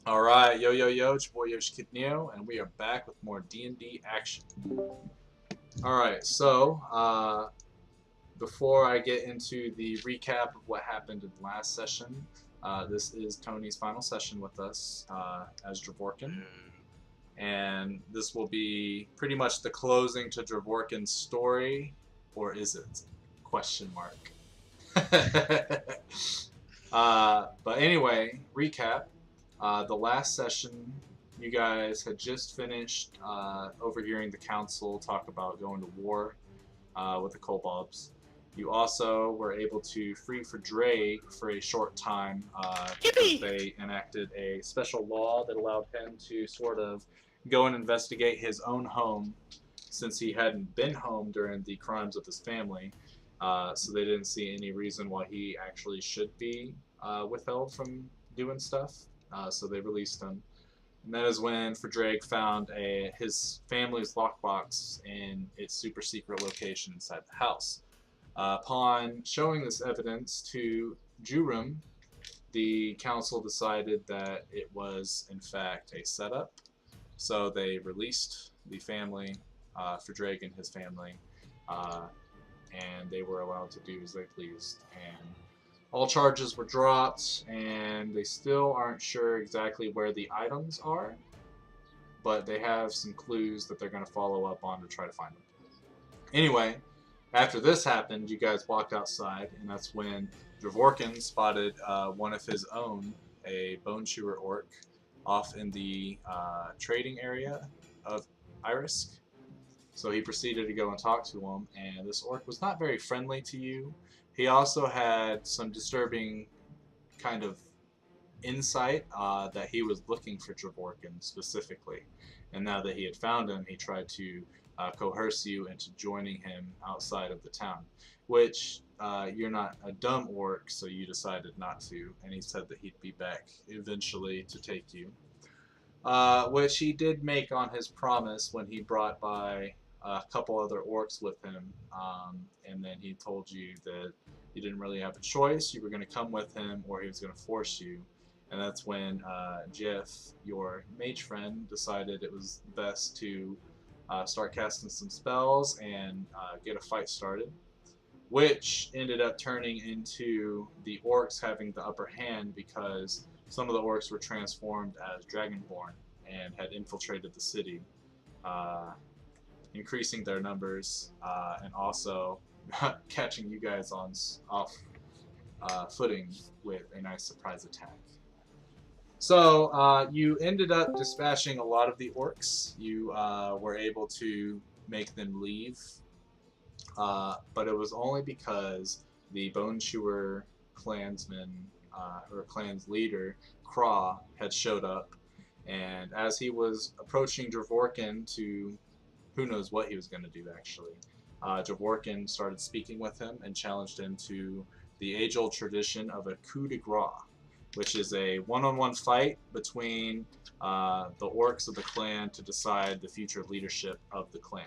Alright, yo, it's your boy Yoshi Kid Neo, and we are back with more D&D action. Alright, so, before I get into the recap of what happened in the last session, this is Tony's final session with us as Dravorkaan. And this will be pretty much the closing to Dravorkaan's story, or is it? Question mark. But anyway, recap. The last session, you guys had just finished overhearing the council talk about going to war with the kobolds. You also were able to free Drake for a short time because they enacted a special law that allowed him to sort of go and investigate his own home, since he hadn't been home during the crimes of his family. So they didn't see any reason why he actually should be withheld from doing stuff. So they released him. And that is when Drake found his family's lockbox in its super secret location inside the house. Upon showing this evidence to Jurum, the council decided that it was in fact a setup. So they released the family, Drake and his family, and they were allowed to do as they pleased. And all charges were dropped, and they still aren't sure exactly where the items are, but they have some clues that they're going to follow up on to try to find them. Anyway, after this happened, you guys walked outside, and that's when Dravorkaan spotted one of his own, a bone chewer orc, off in the trading area of Irisk. So he proceeded to go and talk to him, and this orc was not very friendly to you. He also had some disturbing kind of insight that he was looking for Dravorkaan specifically. And now that he had found him, he tried to coerce you into joining him outside of the town, which you're not a dumb orc, so you decided not to. And he said that he'd be back eventually to take you. Which he did make on his promise when he brought by a couple other orcs with him, and then he told you that you didn't really have a choice. You were going to come with him, or he was going to force you. And that's when Jeff, your mage friend, decided it was best to start casting some spells and get a fight started, which ended up turning into the orcs having the upper hand because some of the orcs were transformed as Dragonborn and had infiltrated the city, increasing their numbers and also catching you guys off footing with a nice surprise attack. So you ended up dispatching a lot of the orcs. You were able to make them leave, but it was only because the Bone Chewer clansman, or clan's leader, Craw, had showed up, and as he was approaching Dravorkaan to, who knows what he was going to do actually, Dravorkaan started speaking with him and challenged him to the age-old tradition of a coup de grace, which is a one-on-one fight between the orcs of the clan to decide the future leadership of the clan.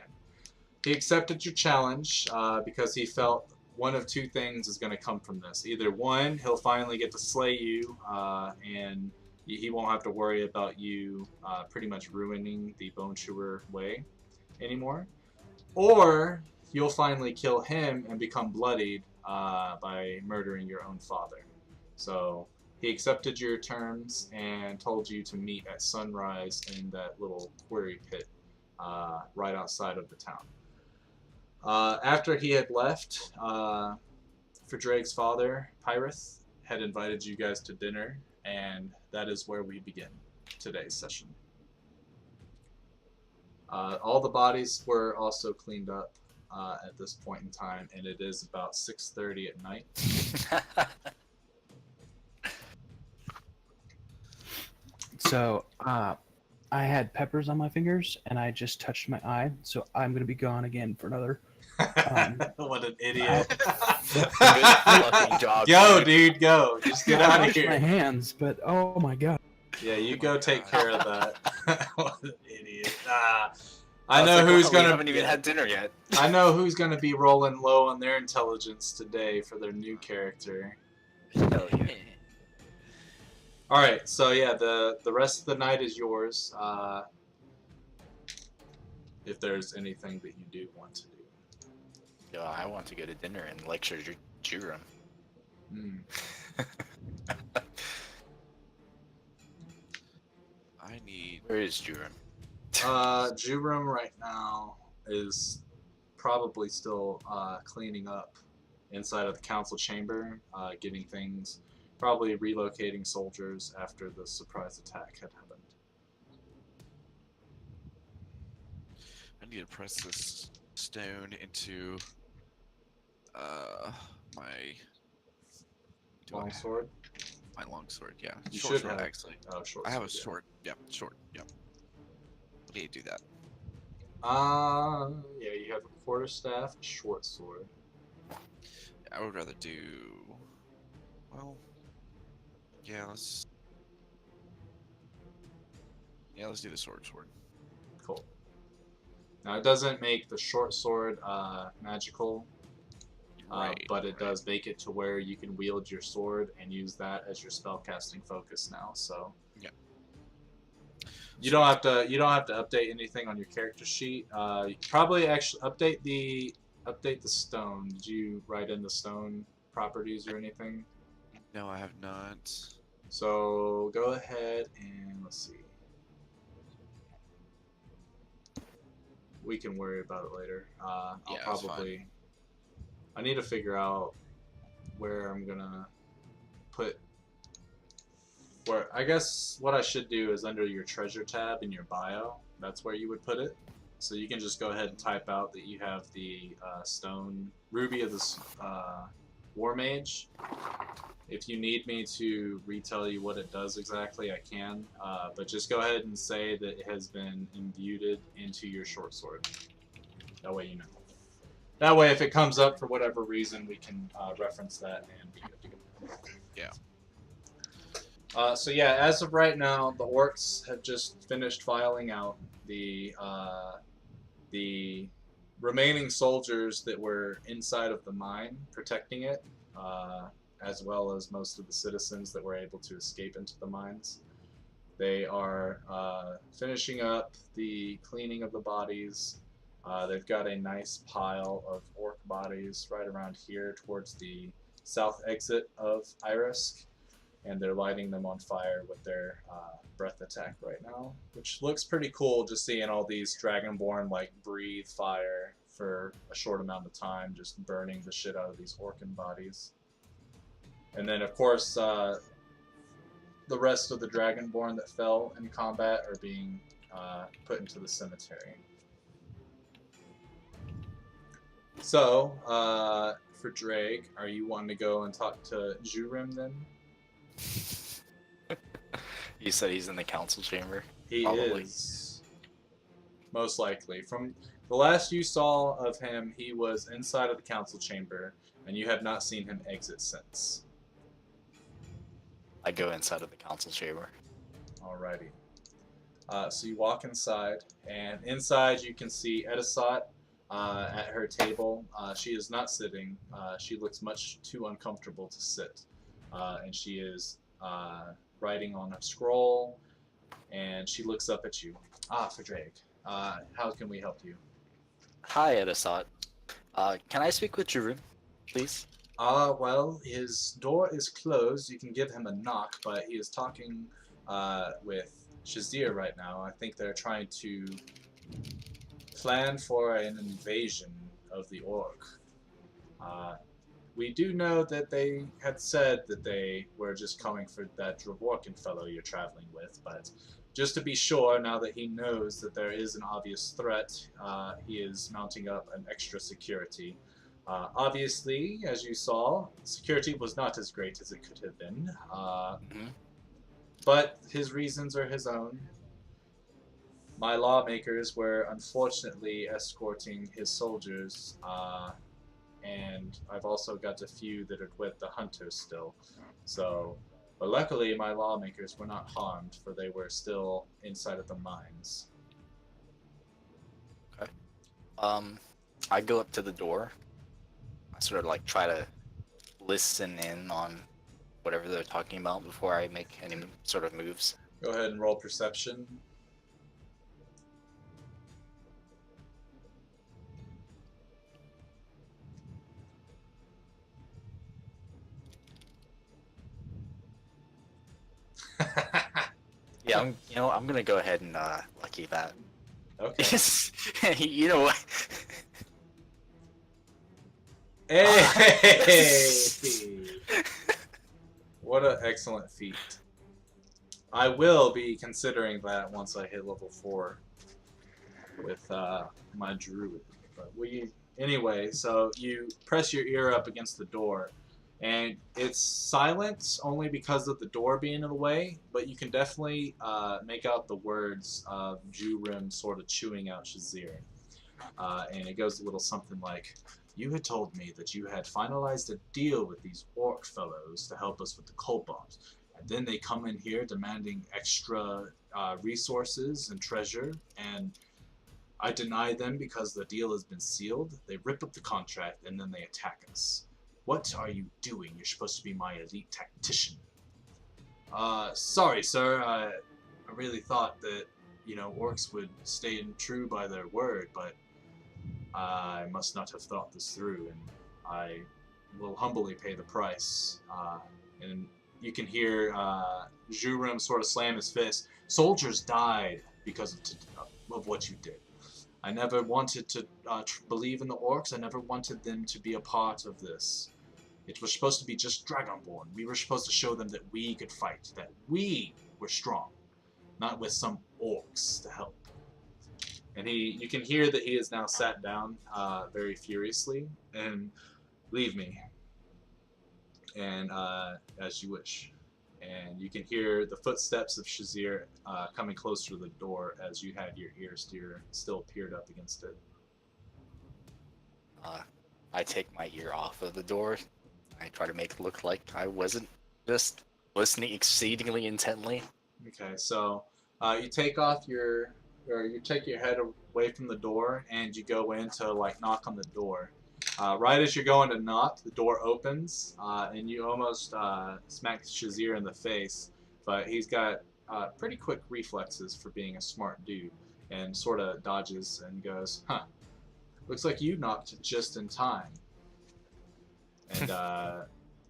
He accepted your challenge because he felt one of two things is going to come from this. Either one, he'll finally get to slay you, and he won't have to worry about you pretty much ruining the Bone Chewer way anymore. Or you'll finally kill him and become bloodied by murdering your own father. So he accepted your terms and told you to meet at sunrise in that little quarry pit right outside of the town. After he had left, Drake's father, Pyrith, had invited you guys to dinner, and that is where we begin today's session. All the bodies were also cleaned up at this point in time, and it is about 6:30 at night. So, I had peppers on my fingers, and I just touched my eye, so I'm going to be gone again for another... What an idiot. Good fucking job. Go, dude, go. Just get out of here. my hands, but oh my god. Yeah, you go take care of that. What an idiot. I know who's gonna. We haven't even had dinner yet. I know who's gonna be rolling low on their intelligence today for their new character. Hell yeah. All right, so yeah, the rest of the night is yours. If there's anything that you do want to do. Yo, I want to go to dinner and lecture Jurum. Hmm. I need. Where is Jurum? Jurum right now is probably still cleaning up inside of the council chamber, getting things, probably relocating soldiers after the surprise attack had happened. I need to press this stone into my do I have Longsword? my longsword. Yeah, You short should sword have. actually. Oh, short I have a sword, yeah. short. Yep, short. Yep. Okay, do that. Yeah, you have a quarterstaff, a short sword. I would rather do. Well, yeah, let's. Yeah, let's do the sword. Cool. Now it doesn't make the short sword magical, Right. but it right. does make it to where you can wield your sword and use that as your spellcasting focus now. So Yeah. you don't have to update anything on your character sheet. Probably actually update the stone. Did you write in the stone properties or anything? No, I have not. So go ahead and let's see. We can worry about it later. I'll Yeah, that's probably. I need to figure out where I'm gonna put. Where I guess what I should do is under your treasure tab in your bio. That's where you would put it. So you can just go ahead and type out that you have the stone ruby of the war mage. If you need me to retell you what it does exactly, I can. But just go ahead and say that it has been imbued into your short sword. That way you know. That way, if it comes up for whatever reason, we can reference that and be good to go. Yeah. So yeah, as of right now, the orcs have just finished filing out the remaining soldiers that were inside of the mine protecting it, as well as most of the citizens that were able to escape into the mines. They are finishing up the cleaning of the bodies. They've got a nice pile of orc bodies right around here towards the south exit of Irisk, and they're lighting them on fire with their breath attack right now, which looks pretty cool, just seeing all these dragonborn like breathe fire for a short amount of time, just burning the shit out of these orcan bodies. And then of course the rest of the dragonborn that fell in combat are being put into the cemetery. So, for Drake, are you wanting to go and talk to Jurim then? You said he's in the council chamber. He Probably. is. Most likely. From the last you saw of him, he was inside of the council chamber, and you have not seen him exit since. I go inside of the council chamber. Alrighty. So you walk inside, and inside you can see Edisot at her table. She is not sitting. She looks much too uncomfortable to sit. And she is writing on a scroll, and she looks up at you. Drake. How can we help you? Hi, Edisot. Can I speak with Jurum, please? Well, his door is closed. You can give him a knock, but he is talking with Shazir right now. I think they're trying to plan for an invasion of the Orc. We do know that they had said that they were just coming for that Dravorkaan fellow you're traveling with, but just to be sure, now that he knows that there is an obvious threat, he is mounting up an extra security. Obviously, as you saw, security was not as great as it could have been, but his reasons are his own. My lawmakers were unfortunately escorting his soldiers, and I've also got a few that are with the hunters still. So, but luckily my lawmakers were not harmed, for they were still inside of the mines. Okay. I go up to the door. I sort of like try to listen in on whatever they're talking about before I make any sort of moves. Go ahead and roll perception. Yeah, I'm gonna go ahead and lucky that. Okay. You know what? Hey! What an excellent feat. I will be considering that once I hit level 4 with my druid. But anyway, so you press your ear up against the door, and it's silent only because of the door being in the way, but you can definitely make out the words of Jurim sort of chewing out Shazir. And it goes a little something like, "You had told me that you had finalized a deal with these orc fellows to help us with the kobolds, and then they come in here demanding extra resources and treasure, and I deny them because the deal has been sealed. They rip up the contract, and then they attack us. What are you doing? You're supposed to be my elite tactician." Sorry, sir. I really thought that, orcs would stay true by their word, but I must not have thought this through, and I will humbly pay the price. And you can hear Jurim sort of slam his fist. "Soldiers died because of what you did. I never wanted to believe in the orcs. I never wanted them to be a part of this. It was supposed to be just Dragonborn. We were supposed to show them that we could fight, that we were strong, not with some orcs to help." And you can hear that he is now sat down very furiously, and "Leave me, and as you wish." And you can hear the footsteps of Shazir coming closer to the door as you had your ear still peered up against it. I take my ear off of the door. I try to make it look like I wasn't just listening exceedingly intently. Okay, so you take your head away from the door, and you go in to knock on the door. Right as you're going to knock, the door opens, and you almost smack Shazir in the face, but he's got pretty quick reflexes for being a smart dude, and sort of dodges and goes, "Huh, looks like you knocked just in time." And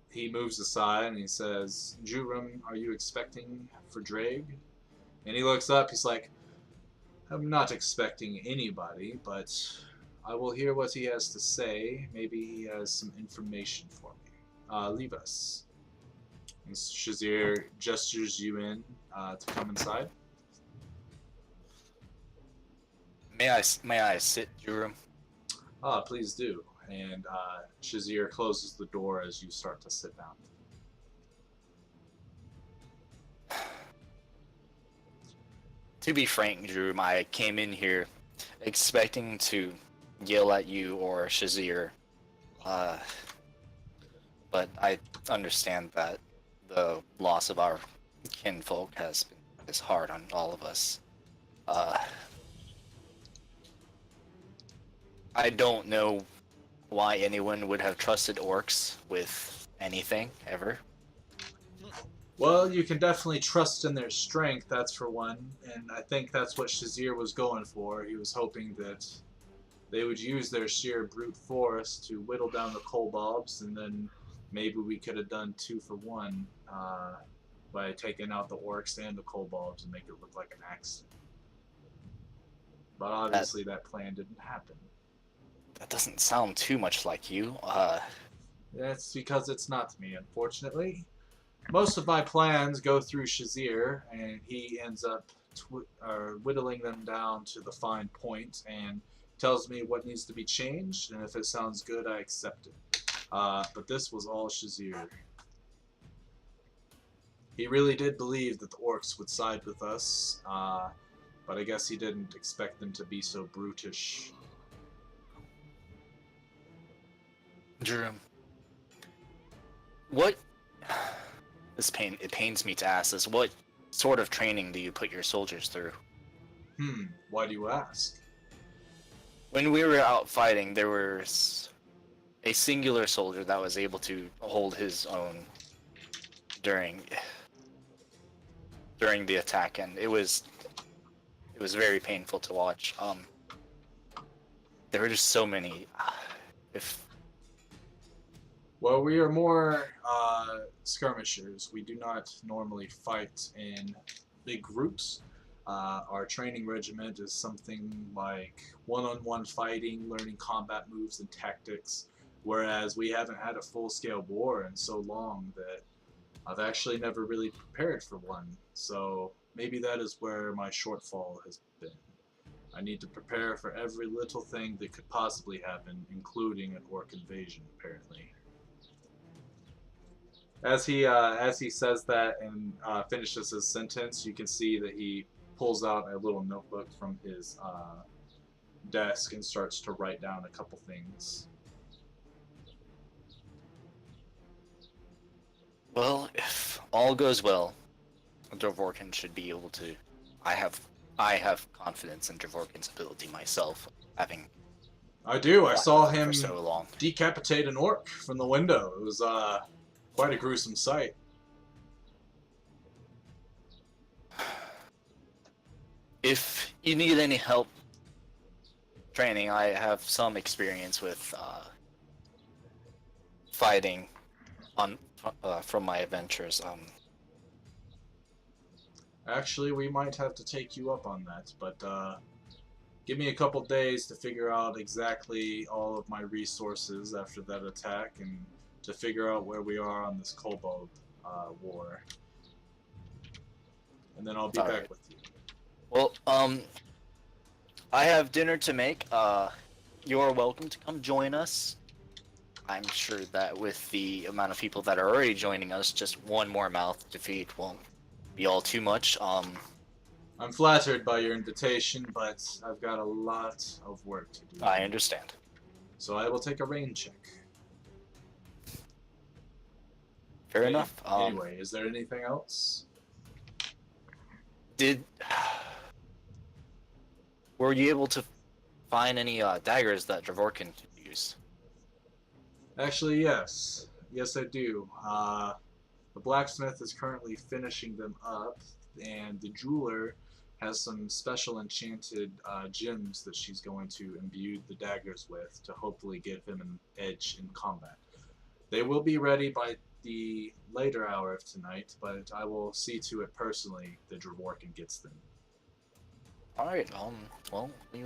he moves aside and he says, "Jurim, are you expecting for Drake?" And he looks up, he's like, "I'm not expecting anybody, but I will hear what he has to say. Maybe he has some information for me. Leave us." And Shazir gestures you in to come inside. May I sit, Jurim? Please do. And Shazir closes the door as you start to sit down. To be frank, Jurim, I came in here expecting to yell at you or Shazir, but I understand that the loss of our kinfolk is hard on all of us. I don't know why anyone would have trusted orcs with anything, ever. Well, you can definitely trust in their strength, that's for one, and I think that's what Shazir was going for. He was hoping that they would use their sheer brute force to whittle down the kobolds, and then maybe we could have done 2 for 1 by taking out the orcs and the kobolds and make it look like an accident. But obviously that plan didn't happen. That doesn't sound too much like you. That's because it's not me, unfortunately. Most of my plans go through Shazir, and he ends up whittling them down to the fine point and tells me what needs to be changed, and if it sounds good, I accept it. But this was all Shazir. He really did believe that the orcs would side with us, but I guess he didn't expect them to be so brutish. Jurim, what? It pains me to ask this. What sort of training do you put your soldiers through? Why do you ask? When we were out fighting, there was a singular soldier that was able to hold his own during the attack, and it was very painful to watch. There were just so many. If Well, we are more skirmishers. We do not normally fight in big groups. Our training regiment is something like one-on-one fighting, learning combat moves and tactics, whereas we haven't had a full-scale war in so long that I've actually never really prepared for one. So maybe that is where my shortfall has been. I need to prepare for every little thing that could possibly happen, including an orc invasion, apparently. As he says that and finishes his sentence, you can see that he pulls out a little notebook from his desk and starts to write down a couple things. Well, if all goes well, Dravorkaan should be able to. I have confidence in Dravorkaan's ability myself, having I do. I watched saw him him for so long. decapitate an orc from the window. It was quite a gruesome sight. If you need any help training, I have some experience with fighting on from my adventures. Actually, we might have to take you up on that, but give me a couple days to figure out exactly all of my resources after that attack and to figure out where we are on this kobold war. And then I'll be back with you. Well, I have dinner to make. You're welcome to come join us. I'm sure that with the amount of people that are already joining us, just one more mouth to feed won't be all too much. I'm flattered by your invitation, but I've got a lot of work to do. I understand. So I will take a rain check. Fair enough. Anyway, is there anything else? Were you able to find any daggers that Dravorkaan could use? Actually, yes. Yes, I do. The blacksmith is currently finishing them up, and the jeweler has some special enchanted gems that she's going to imbue the daggers with to hopefully give him an edge in combat. They will be ready by the later hour of tonight, but I will see to it personally that Dravorkaan gets them. All right. Well, we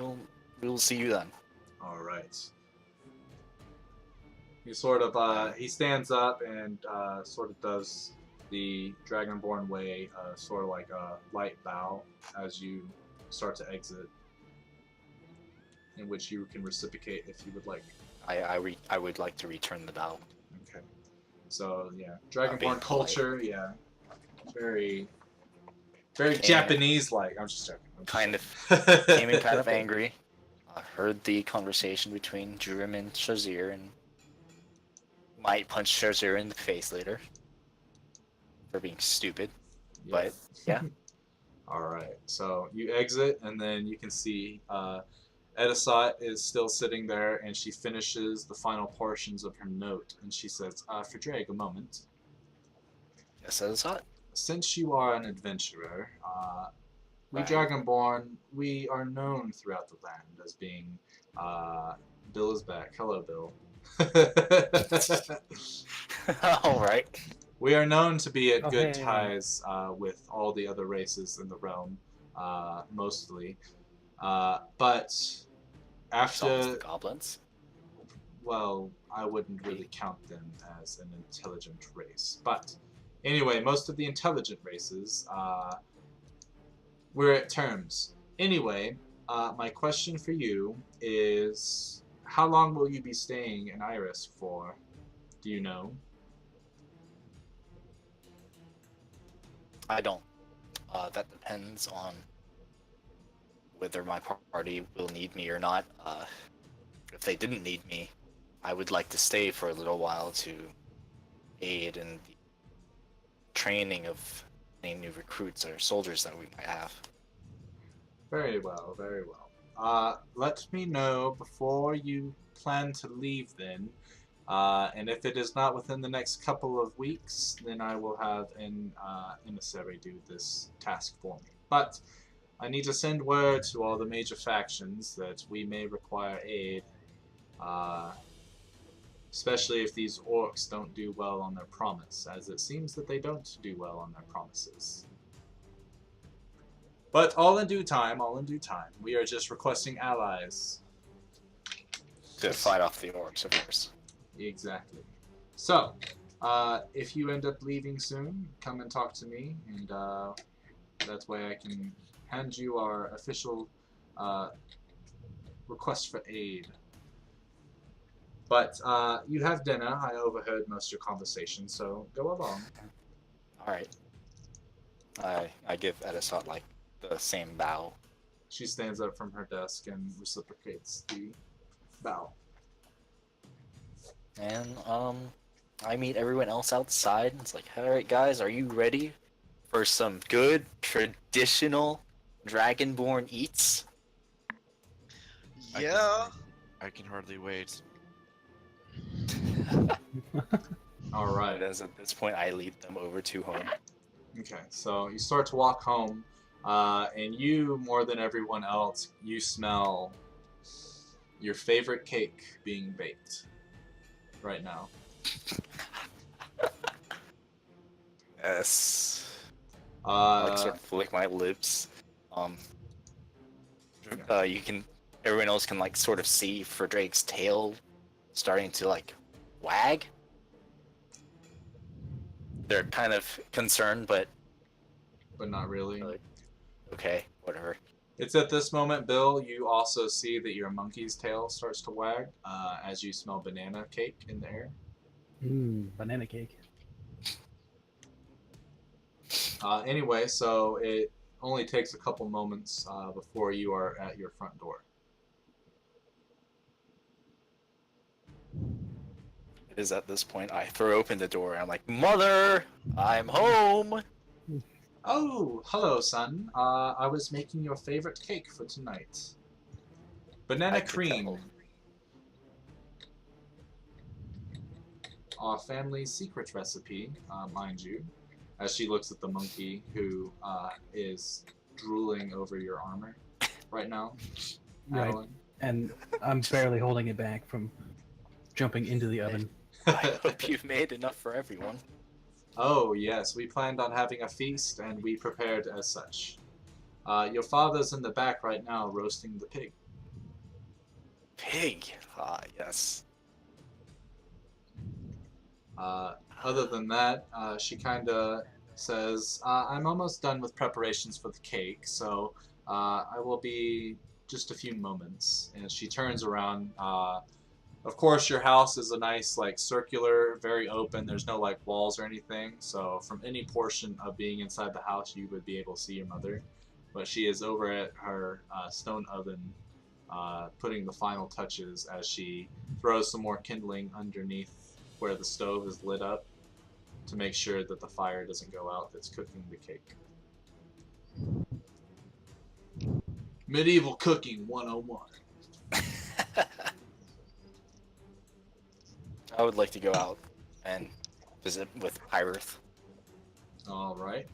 will see you then. All right. He sort of he stands up and sort of does the Dragonborn way, sort of like a light bow as you start to exit, in which you can reciprocate if you would like. I would like to return the bow. Okay. So yeah, Dragonborn culture, yeah, very Japanese-like. I'm just joking. Kind of came in kind of angry. I heard the conversation between Jurim and Shazir and might punch Shazir in the face later for being stupid. Yeah. But yeah. Alright, so you exit and then you can see Edisot is still sitting there and she finishes the final portions of her note and she says, for Drake, a moment. Yes, Edisot? Since you are an adventurer, we Right. Dragonborn, we are known throughout the land as being, Bill is back. Hello, Bill. All right. We are known to be at Oh, good hey. ties with all the other races in the realm, mostly. But Some after, the goblins. well, I wouldn't really count them as an intelligent race. But anyway, most of the intelligent races, we're at terms. Anyway, my question for you is, how long will you be staying in Iris for? Do you know? I don't. That depends on whether my party will need me or not. If they didn't need me, I would like to stay for a little while to aid in the training of any new recruits or soldiers that we might have. Very well, very well. Let me know before you plan to leave then, And if it is not within the next couple of weeks, then I will have an emissary do this task for me. But I need to send word to all the major factions that we may require aid, especially if these orcs don't do well on their promise, as it seems that they don't do well on their promises. But all in due time, all in due time. We are just requesting allies. To fight off the orcs, of course. Exactly. So, if you end up leaving soon, come and talk to me, and that way I can hand you our official request for aid. But you have dinner. I overheard most of your conversation, so go along. Alright. I give Edisot, like, the same bow. She stands up from her desk and reciprocates the bow. And, I meet everyone else outside. It's like, alright guys, are you ready for some good, traditional Dragonborn eats? Yeah. I can hardly wait. All right. As at this point, I lead them over to home. Okay, so you start to walk home, and you, more than everyone else, you smell your favorite cake being baked right now. Yes. I like sort of lick my lips. Everyone else can like sort of see for Drake's tail starting to like wag. They're kind of concerned, but not really. okay, whatever. It's at this moment, Bill, you also see that your monkey's tail starts to wag as you smell banana cake in the air. Banana cake. Anyway, so it only takes a couple moments before you are at your front door. It is at this point I throw open the door and I'm like, Mother, I'm home. Oh, hello, son. I was making your favorite cake for tonight. Banana I could cream. tell. Our family's secret recipe, mind you, as she looks at the monkey who is drooling over your armor right now. Right. Adeline. And I'm barely holding it back from jumping into the oven. I hope you've made enough for everyone. Oh, yes, we planned on having a feast, and we prepared as such. Your father's in the back right now roasting the pig. Pig. Ah, yes. Other than that, she kind of says, I'm almost done with preparations for the cake, so I will be just a few moments. And she turns around. Of course, your house is a nice, like, circular, very open. There's no, like, walls or anything. So from any portion of being inside the house, you would be able to see your mother. But she is over at her stone oven, putting the final touches as she throws some more kindling underneath where the stove is lit up to make sure that the fire doesn't go out that's cooking the cake. Medieval Cooking 101. I would like to go out and visit with Pyrith. All right.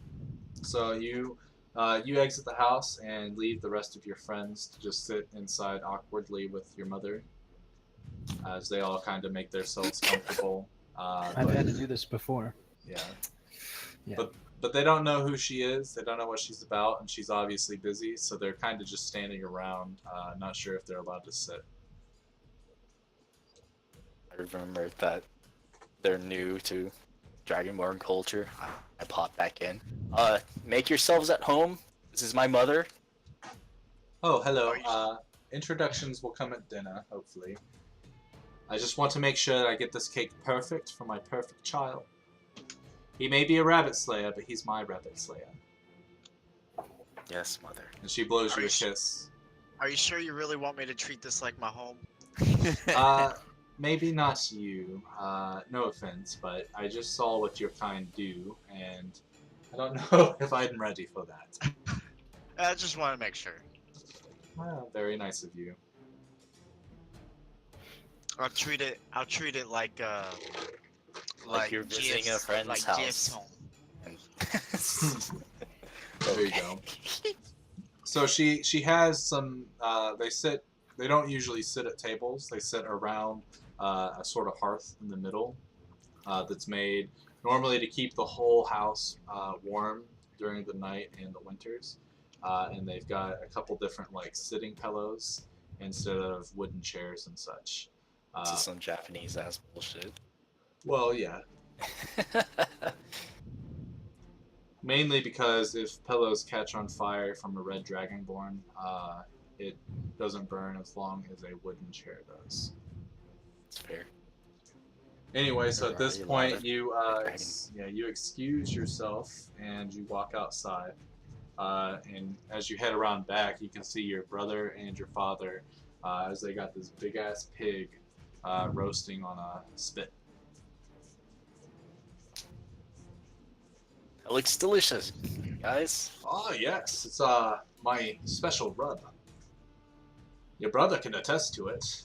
So you exit the house and leave the rest of your friends to just sit inside awkwardly with your mother, as they all kind of make themselves comfortable. I've had to do this before. Yeah. Yeah. But they don't know who she is. They don't know what she's about, and she's obviously busy. So they're kind of just standing around, not sure if they're allowed to sit. I remember that they're new to Dragonborn culture. I pop back in. Make yourselves at home. This is my mother. Oh, hello. Introductions will come at dinner, hopefully. I just want to make sure that I get this cake perfect for my perfect child. He may be a rabbit slayer, but he's my rabbit slayer. Yes, mother. And she blows you a Are you kiss. Are you sure you really want me to treat this like my home? Maybe not you. No offense, but I just saw what your kind do, and I don't know if I'm ready for that. I just want to make sure. Well, very nice of you. I'll treat it. I'll treat it like Like you're visiting a GF's friend's like house. GF's home. And There you go. So she has some. They don't usually sit at tables. They sit around a sort of hearth in the middle that's made normally to keep the whole house warm during the night and the winters. And they've got a couple different like sitting pillows instead of wooden chairs and such. This is some Japanese ass bullshit. Well, yeah. Mainly because if pillows catch on fire from a red dragonborn, it doesn't burn as long as a wooden chair does. It's fair. Anyway, so There at this are a lot point, of you dragons. you excuse yourself and you walk outside. And as you head around back, you can see your brother and your father as they got this big ass pig roasting on a spit. It looks delicious, guys. Oh yes, it's my special rub. Your brother can attest to it.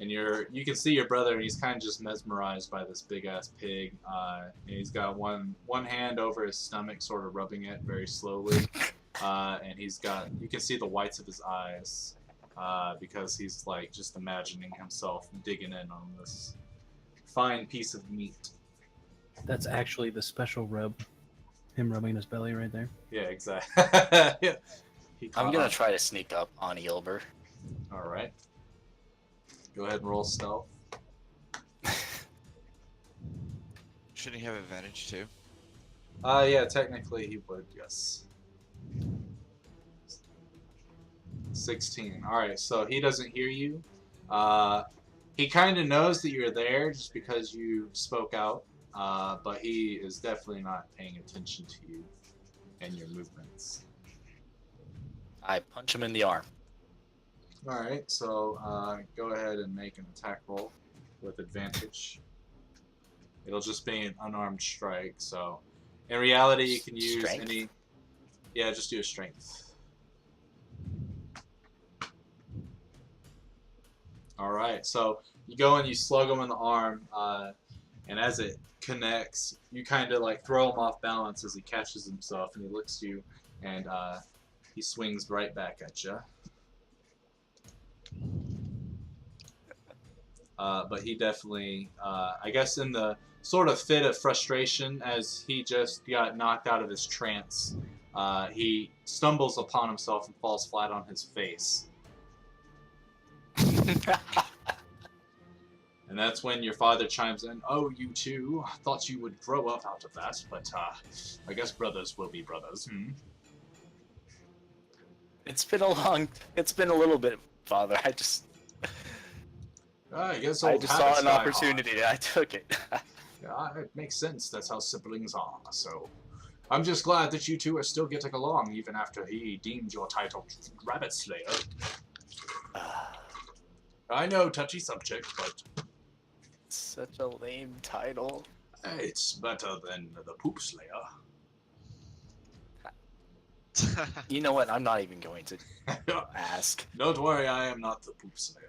And you can see your brother, and he's kind of just mesmerized by this big ass pig. And he's got one hand over his stomach, sort of rubbing it very slowly. And you can see the whites of his eyes because he's like just imagining himself digging in on this fine piece of meat. That's actually the special rub. Him rubbing his belly right there. Yeah, exactly. Yeah. I'm gonna try to sneak up on Eelber. All right. Go ahead and roll stealth. Shouldn't he have advantage too? Yeah, technically he would, yes. 16. Alright, so he doesn't hear you. He kind of knows that you're there just because you spoke out, but he is definitely not paying attention to you and your movements. I punch him in the arm. Alright, so go ahead and make an attack roll with advantage. It'll just be an unarmed strike, so in reality you can use Strength? any... Yeah, just do a strength. Alright, so you go and you slug him in the arm, and as it connects, you kind of like throw him off balance as he catches himself, and he looks to you, and he swings right back at you. But he definitely, I guess in the sort of fit of frustration as he just got knocked out of his trance, he stumbles upon himself and falls flat on his face. And that's when your father chimes in, "Oh, you two, I thought you would grow up out of that, but I guess brothers will be brothers, hmm?" It's been a little bit, Father. I just I guess I old just saw habits an die hard. opportunity and I took it. Yeah, it makes sense. That's how siblings are. So, I'm just glad that you two are still getting along, even after he deemed your title Rabbit Slayer. I know, touchy subject, but Such a lame title. it's better than the Poop Slayer. You know what? I'm not even going to ask. Don't worry, I am not the Poop Slayer.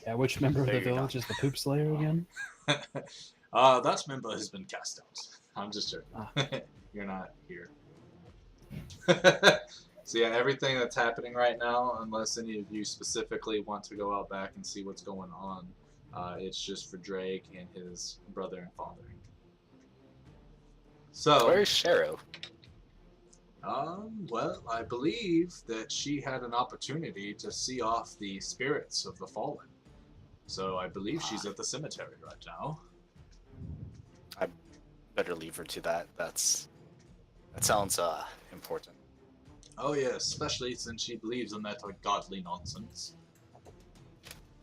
Yeah, which member of There the you go. village is the poop slayer again? That member has been cast out. I'm just joking. Ah. You're not here. So yeah, everything that's happening right now, unless any of you specifically want to go out back and see what's going on, it's just for Drake and his brother and father. So, Where's Shero? well, I believe that she had an opportunity to see off the spirits of the fallen. So I believe she's at the cemetery right now. I better leave her to that. That sounds important. Oh yes, especially since she believes in that godly nonsense.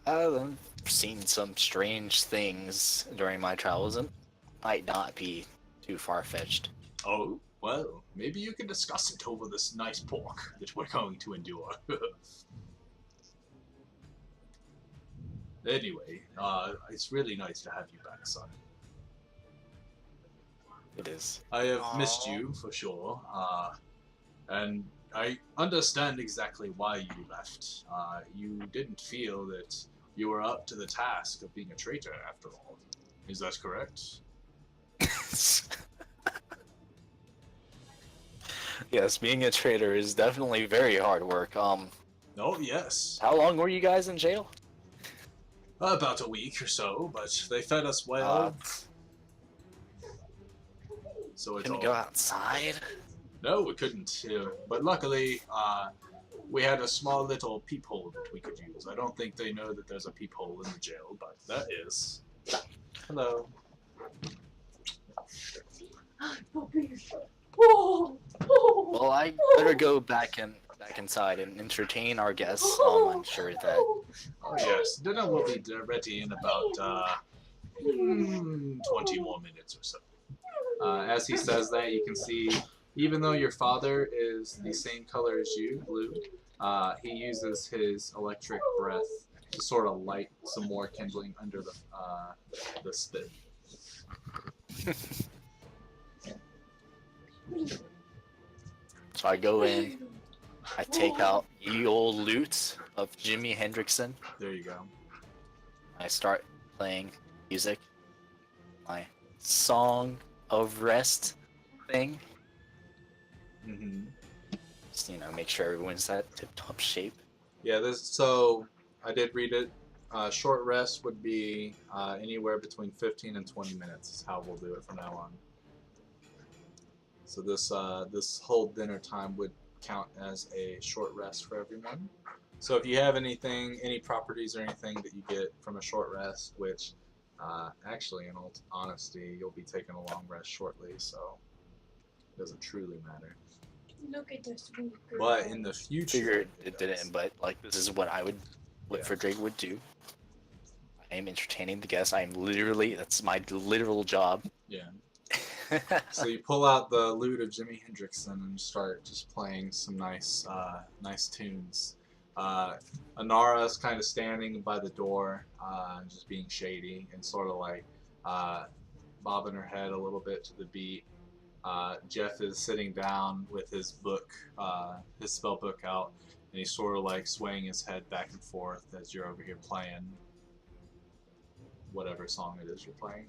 I've seen some strange things during my travels and might not be too far-fetched. Oh, well, maybe you can discuss it over this nice pork that we're going to endure. Anyway, it's really nice to have you back, son. It is. I have missed Aw. you, for sure, and I understand exactly why you left. You didn't feel that you are up to the task of being a traitor after all. Is that correct? Yes, being a traitor is definitely very hard work. Oh, yes. How long were you guys in jail? About a week or so, but they fed us Uh, well. So it's couldn't all... go outside. No, we couldn't. But luckily, we had a small little peephole that we could use. I don't think they know that there's a peephole in the jail, but that is. Hello. Well, I better go back inside and entertain our guests. I'm sure that. Oh yes, dinner will be ready in about 20 more minutes or so. As he says that, you can see, even though your father is the same color as you, blue, he uses his electric breath to sort of light some more kindling under the spit. So I go in, I take out ye old loot of Jimi Hendrixon. There you go. I start playing music, my song of rest thing. Mm-hmm. Just, make sure everyone's at tip-top shape. Yeah, so I did read it. Short rest would be anywhere between 15 and 20 minutes is how we'll do it from now on. So this whole dinner time would count as a short rest for everyone. So if you have any properties or anything that you get from a short rest, which actually in all honesty, you'll be taking a long rest shortly, so it doesn't truly matter. Look at this sweet girl. But in the future, Figured it didn't, but this is what Frederick would do. I am entertaining the guests. That's my literal job. Yeah. So you pull out the lute of Jimi Hendrixon and start just playing some nice tunes. Anara's kind of standing by the door, just being shady and sort of like bobbing her head a little bit to the beat. Jeff is sitting down with his book, his spell book out, and he's sort of like swaying his head back and forth as you're over here playing whatever song it is you're playing.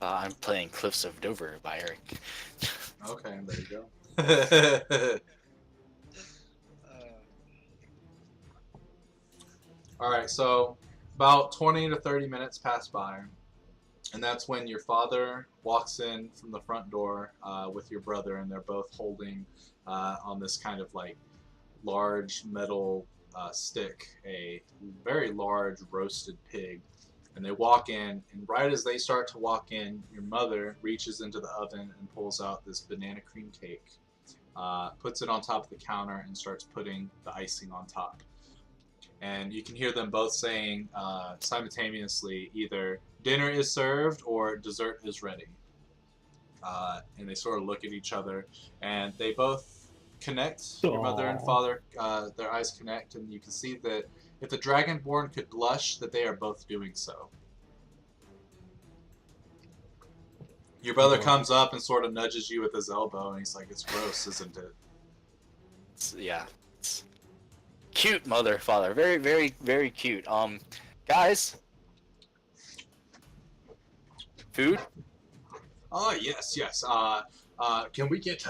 I'm playing Cliffs of Dover by Eric. Okay, there you go. Alright, so about 20 to 30 minutes pass by, and that's when your father walks in from the front door with your brother, and they're both holding on this kind of like large metal stick a very large roasted pig. And they walk in, and right as they start to walk in, your mother reaches into the oven and pulls out this banana cream cake, puts it on top of the counter, and starts putting the icing on top. And you can hear them both saying simultaneously either dinner is served or dessert is ready. And they sort of look at each other, and they both connect. Your mother and father, their eyes connect, and you can see that if the Dragonborn could blush, that they are both doing so. Your brother comes up and sort of nudges you with his elbow, and he's like, "It's gross, isn't it?" It's cute, mother, father. Very, very, very cute. Guys, food? Oh, yes. Can we get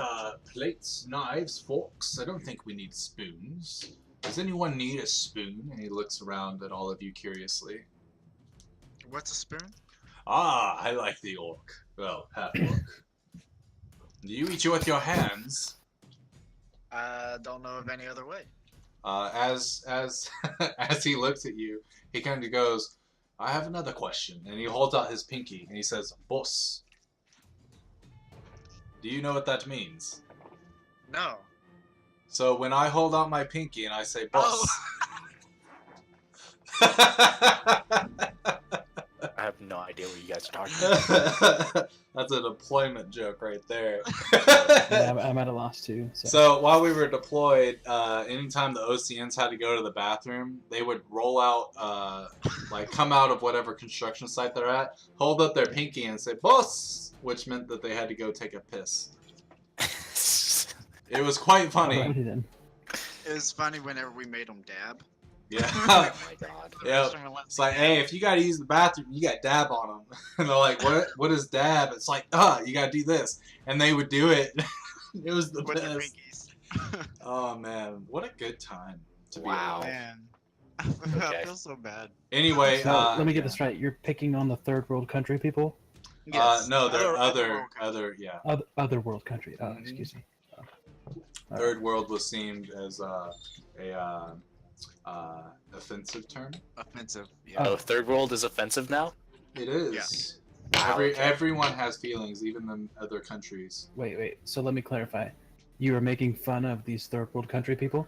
plates, knives, forks? I don't think we need spoons. Does anyone need a spoon? And he looks around at all of you curiously. What's a spoon? Ah, I like the orc. Well, half orc. Do you eat it with your hands? I don't know of any other way. As as he looks at you, he kind of goes, "I have another question." And he holds out his pinky and he says, "Boss." Do you know what that means? No. So when I hold out my pinky and I say, "Boss," I have no idea what you guys are talking about. That's a deployment joke right there. Yeah, I'm at a loss too. So while we were deployed, anytime the OCNs had to go to the bathroom, they would roll out, like come out of whatever construction site they're at, hold up their pinky and say, "Boss," which meant that they had to go take a piss. It was quite funny. Alrighty then. It was funny whenever we made them dab. Yeah. Oh my god. Yep. It's like, hey, if you gotta use the bathroom, you gotta dab on them. And they're like, what is dab? It's like, you gotta do this. And they would do it. It was the With your best. pinkies. Oh man, what a good time to Wow. be alive. Man. Okay. I feel so bad. Anyway, So let me get yeah. this right. You're picking on the third world country people? No, they're world other, yeah. Other world country. Oh, Mhm. excuse me. Third world was seemed as a offensive term. offensive. Yeah. Oh, third world is offensive now? It is. Wow, okay. Everyone has feelings, even the other countries. Wait. So let me clarify. You are making fun of these third world country people?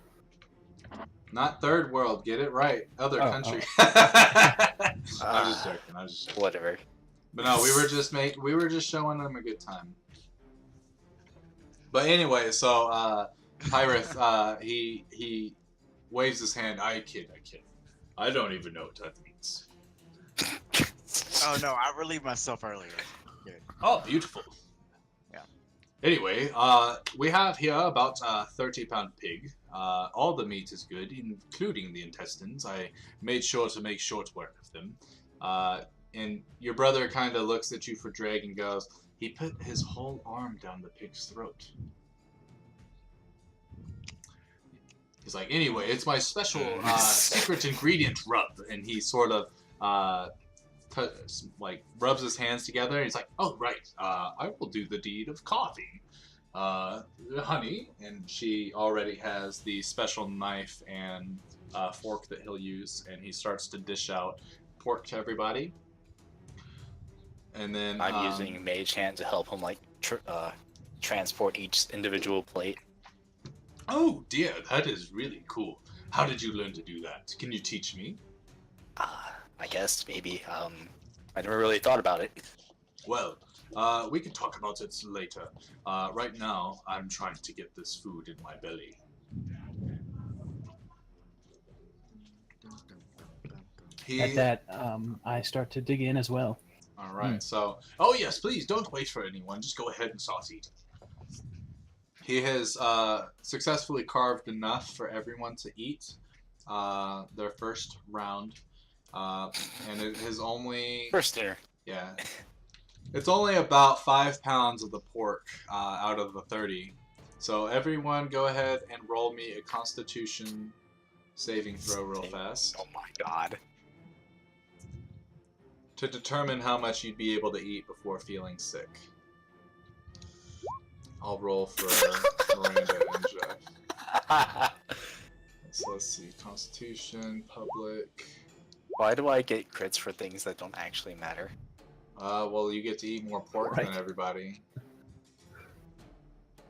Not third world, get it right. Other Oh, country. I'm just joking. I was just joking. Whatever. But no, we were just showing them a good time. But anyway, so Pyrith, he waves his hand. I kid. I don't even know what that means. Oh no, I relieved myself earlier. Oh, beautiful. Yeah. Anyway, we have here about 30-pound pig. All the meat is good, including the intestines. I made sure to make short work of them. And your brother kind of looks at you for drag and goes, he put his whole arm down the pig's throat. He's like, anyway, it's my special secret ingredient rub. And he sort of rubs his hands together. And he's like, oh, right, I will do the deed of carving. Honey. And she already has the special knife and fork that he'll use. And he starts to dish out pork to everybody. And then I'm using Mage Hand to help him transport each individual plate. Oh dear, that is really cool. How did you learn to do that? Can you teach me? I guess maybe. I never really thought about it. Well, we can talk about it later. Right now, I'm trying to get this food in my belly. At that, I start to dig in as well. All right. So, oh yes, please don't wait for anyone. Just go ahead and start eating. He has successfully carved enough for everyone to eat their first round, and it has only First dinner. yeah, it's only about 5 pounds of the pork out of the 30. So everyone, go ahead and roll me a Constitution saving throw real fast Oh my god. to determine how much you'd be able to eat before feeling sick. I'll roll for Miranda and Jeff. So let's see. Constitution, public. Why do I get crits for things that don't actually matter? Well, you get to eat more pork Right. than everybody.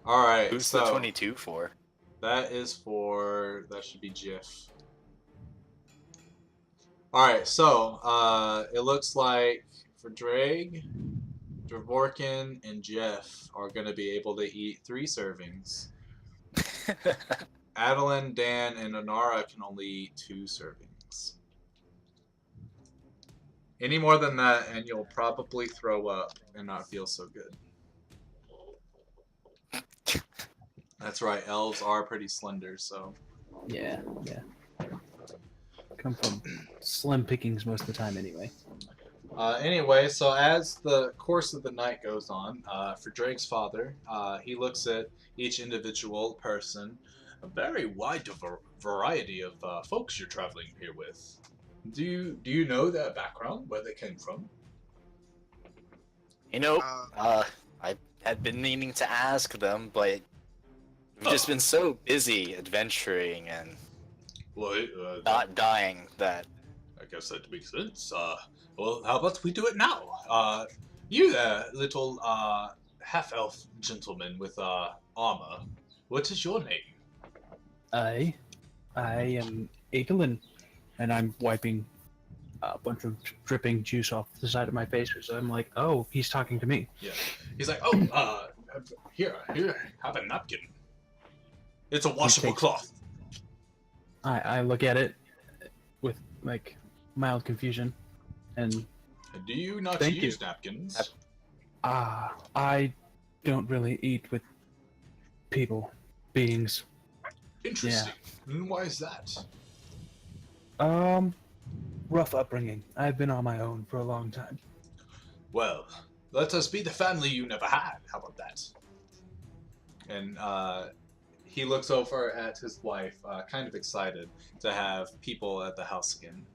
Alright, Who's so the 22 for? that should be Jiff. Alright, so, it looks like for Drake, Dravorkaan, and Jeff are going to be able to eat 3 servings. Adeline, Dan, and Anara can only eat 2 servings. Any more than that, and you'll probably throw up and not feel so good. That's right, elves are pretty slender, so... Yeah. Come from slim pickings most of the time anyway. Anyway, so as the course of the night goes on, for Drake's father, he looks at each individual person. A very wide variety of folks you're traveling here with. Do you know their background, where they came from? You know, Uh, I had been meaning to ask them, but we've just been so busy adventuring and Well, not dying that I guess that makes sense. Well, how about we do it now? You there, little half-elf gentleman with armor. What is your name? I am Adolin, and I'm wiping a bunch of dripping juice off the side of my face. So I'm like, oh, he's talking to me. Yeah. He's like, oh, here, have a napkin. It's a washable takes- cloth. I look at it with like mild confusion, and Do you not Thank use napkins? I don't really eat with people, beings. Interesting. And why is that? Rough upbringing. I've been on my own for a long time. Well, let us be the family you never had. How about that? And he looks over at his wife, kind of excited to have people at the house again.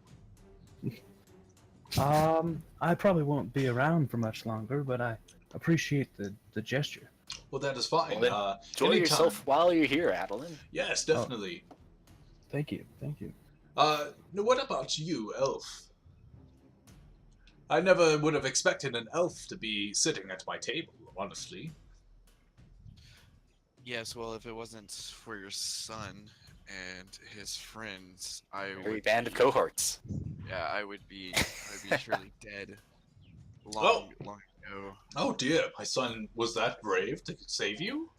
I probably won't be around for much longer, but I appreciate the gesture. Well, that is fine. Well, then, enjoy anytime. yourself while you're here, Adeline. Yes, definitely. Thank you, thank you. Now what about you, Elf? I never would have expected an elf to be sitting at my table, honestly. Yes, well, if it wasn't for your son and his friends, I Very would band of cohorts. Yeah, I would be surely dead long ago. Oh dear, my son was that brave to save you?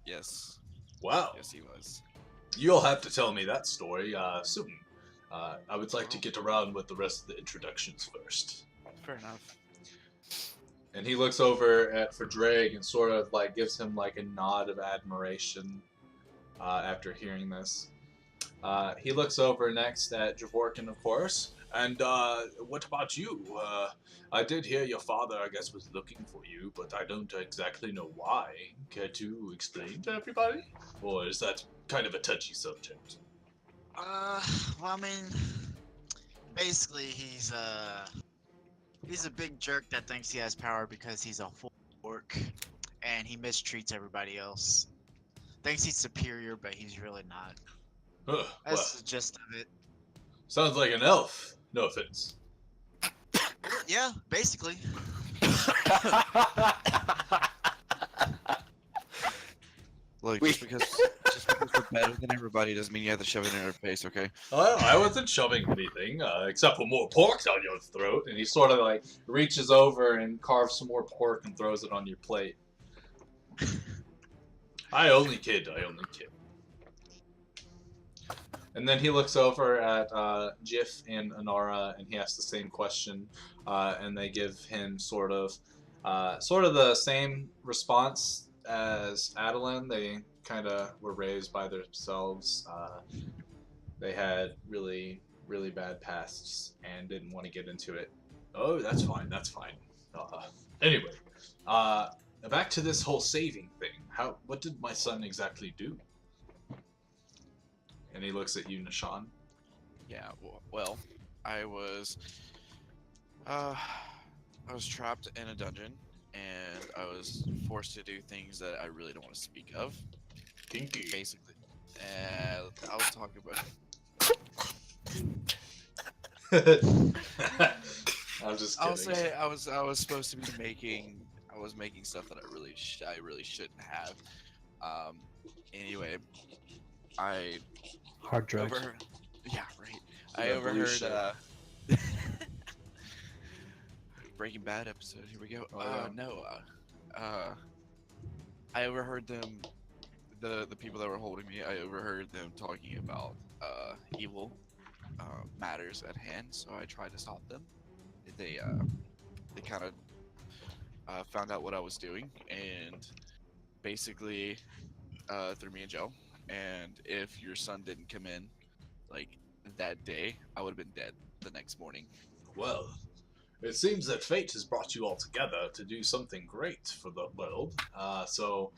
Yes, Wow. yes, he was. You'll have to tell me that story soon. I would like to get around with the rest of the introductions first. Fair enough. And he looks over at Drake and sort of like gives him like a nod of admiration after hearing this. He looks over next at Dravorkaan, of course. And what about you? I did hear your father, I guess, was looking for you, but I don't exactly know why. Care to explain to everybody? Or is that kind of a touchy subject? Well, I mean, basically, he's a big jerk that thinks he has power because he's a full orc, and he mistreats everybody else. Thinks he's superior, but he's really not. Well, That's the gist of it. sounds like an elf. No offense. Yeah, basically. Look, just because we're better than everybody doesn't mean you have to shove it in our face, okay? Well, I wasn't shoving anything, except for more pork down your throat. And he sort of like reaches over and carves some more pork and throws it on your plate. I only kid. And then he looks over at Jif and Anara, and he asks the same question, and they give him sort of the same response as Adeline. They kind of were raised by themselves. They had really, really bad pasts and didn't want to get into it. Oh, that's fine. Anyway, back to this whole saving thing. What did my son exactly do? And he looks at you, Nishan. Yeah, well, I was trapped in a dungeon, and I was forced to do things that I really don't want to speak of. Kinky. Basically, I'll talk about. I'm just kidding. I'll say I was supposed to be making stuff that I really shouldn't have. Anyway, I Hard drugs. Yeah, right. I Revolution. overheard Breaking Bad episode. Here we go. Oh, yeah. I overheard them, the people that were holding me. I overheard them talking about evil matters at hand. So I tried to stop them. They kind of found out what I was doing and basically threw me in jail. And if your son didn't come in, like, that day, I would have been dead the next morning. Well, it seems that fate has brought you all together to do something great for the world. So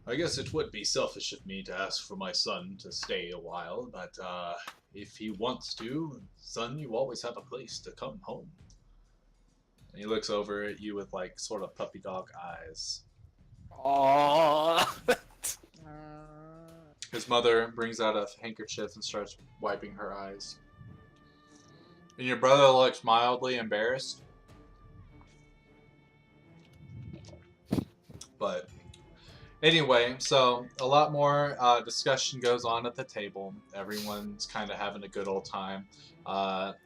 I guess it would be selfish of me to ask for my son to stay a while, but if he wants to, son, you always have a place to come home. And he looks over at you with, like, sort of puppy dog eyes. Aww. His mother brings out a handkerchief and starts wiping her eyes. And your brother looks mildly embarrassed. But anyway, so a lot more discussion goes on at the table. Everyone's kind of having a good old time.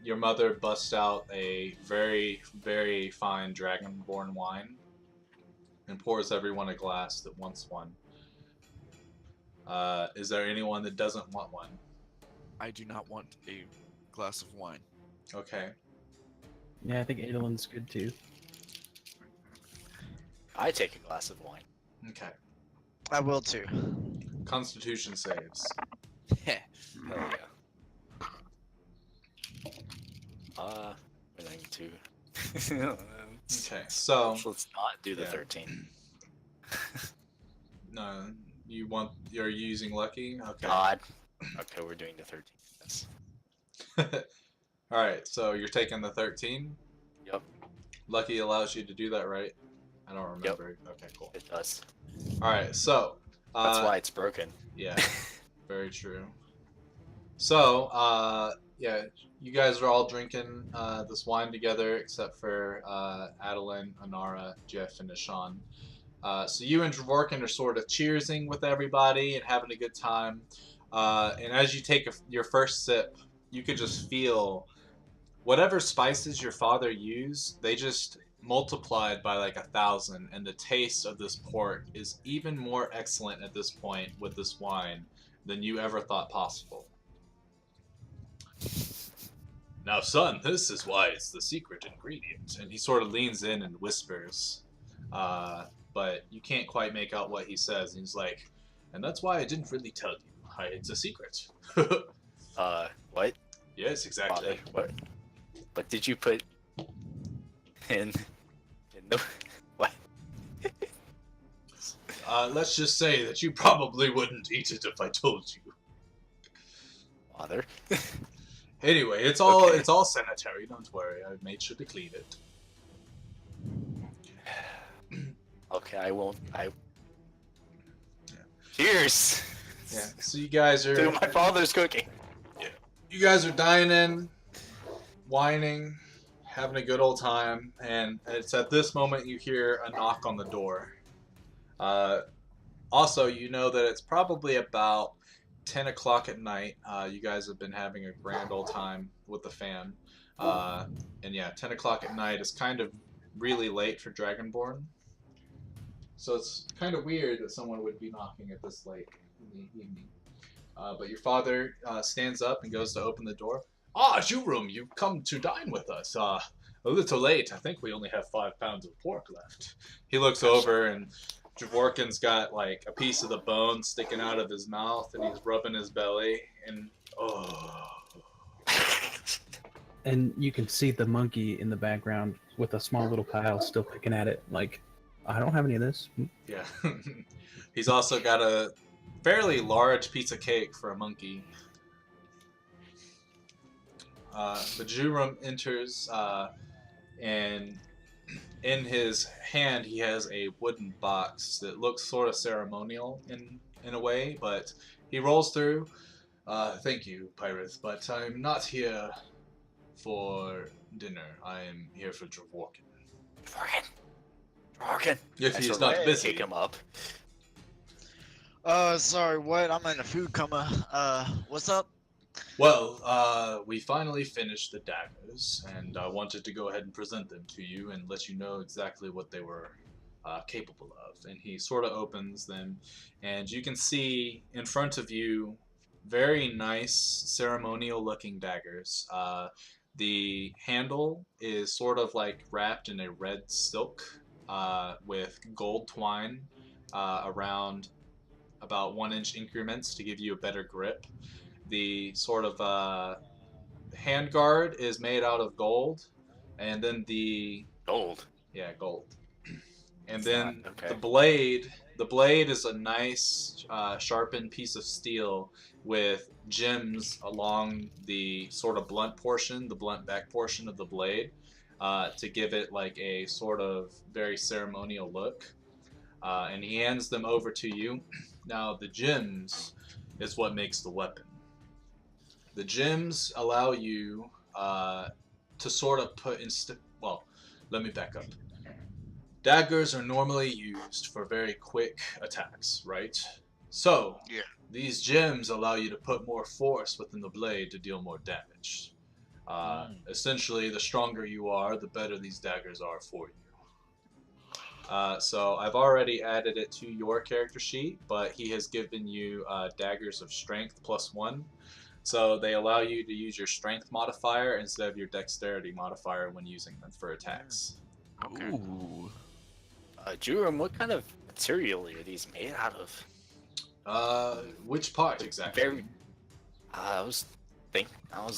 Your mother busts out a very, very fine dragonborn wine and pours everyone a glass that wants one. Is there anyone that doesn't want one? I do not want a glass of wine. Okay. Yeah, I think Adelin's good too. I take a glass of wine. Okay. I will too. Constitution saves. Hell yeah. We're going to. Okay, so Let's not do the yeah. 13. No, you're using lucky. Okay. God. Okay, we're doing the 13. Yes. All right, so you're taking the 13. Yep. Lucky allows you to do that, right? I don't remember. Okay, cool. It does. All right, so That's why it's broken. yeah, very true. So yeah, you guys are all drinking this wine together, except for Adeline, Anara, Jeff, and Ishan. So you and Dravorkaan are sort of cheersing with everybody and having a good time. And as you take your first sip, you could just feel whatever spices your father used, they just multiplied by like 1,000, and the taste of this pork is even more excellent at this point with this wine than you ever thought possible. Now, son, this is why it's the secret ingredient. And he sort of leans in and whispers, but you can't quite make out what he says. And he's like, and that's why I didn't really tell you. It's a secret. What? Yes, exactly. What did you put in the what? Let's just say that you probably wouldn't eat it if I told you. Father? Anyway, it's all Okay. it's all sanitary. Don't worry. I made sure to clean it. Okay, I won't. Yeah. Cheers! Yeah. So you guys To are my father's cooking. dining, whining, having a good old time, and it's at this moment you hear a knock on the door. Also, you know that it's probably about 10 o'clock at night. You guys have been having a grand old time with the fam. And yeah, 10 o'clock at night is kind of really late for Dragonborn. So it's kind of weird that someone would be knocking at this late in the evening. But your father stands up and goes to open the door. Ah, Jurum, you've come to dine with us. A little late. I think we only have 5 pounds of pork left. He looks over and Dravorkaan's got like a piece of the bone sticking out of his mouth and he's rubbing his belly and And you can see the monkey in the background with a small little Kyle still picking at it. Like, I don't have any of this. yeah. He's also got a fairly large piece of cake for a monkey. The Jurum enters, and in his hand he has a wooden box that looks sort of ceremonial in a way, but he rolls through. Thank you, Pirates, but I'm not here for dinner. I am here for Dravorkaan. Dravorkaan. If he is not busy. Take him up. Sorry, what? I'm in a food coma. What's up? Well, we finally finished the daggers, and I wanted to go ahead and present them to you and let you know exactly what they were capable of. And he sort of opens them, and you can see in front of you very nice ceremonial-looking daggers. The handle is sort of like wrapped in a red silk with gold twine around about 1-inch increments to give you a better grip. The sort of handguard is made out of gold, and then Gold. yeah, gold. And then okay. the blade is a nice sharpened piece of steel with gems along the sort of blunt portion, the blunt back portion of the blade, to give it like a sort of very ceremonial look. And he hands them over to you. Now the gems is what makes the weapon. The gems allow you to sort of put in. Well, let me back up. Daggers are normally used for very quick attacks, right? So, Yeah. these gems allow you to put more force within the blade to deal more damage. Essentially, the stronger you are, the better these daggers are for you. So I've already added it to your character sheet, but he has given you daggers of strength +1. So they allow you to use your strength modifier instead of your dexterity modifier when using them for attacks. Okay. Ooh. Jurum, what kind of material are these made out of? Which part exactly? I was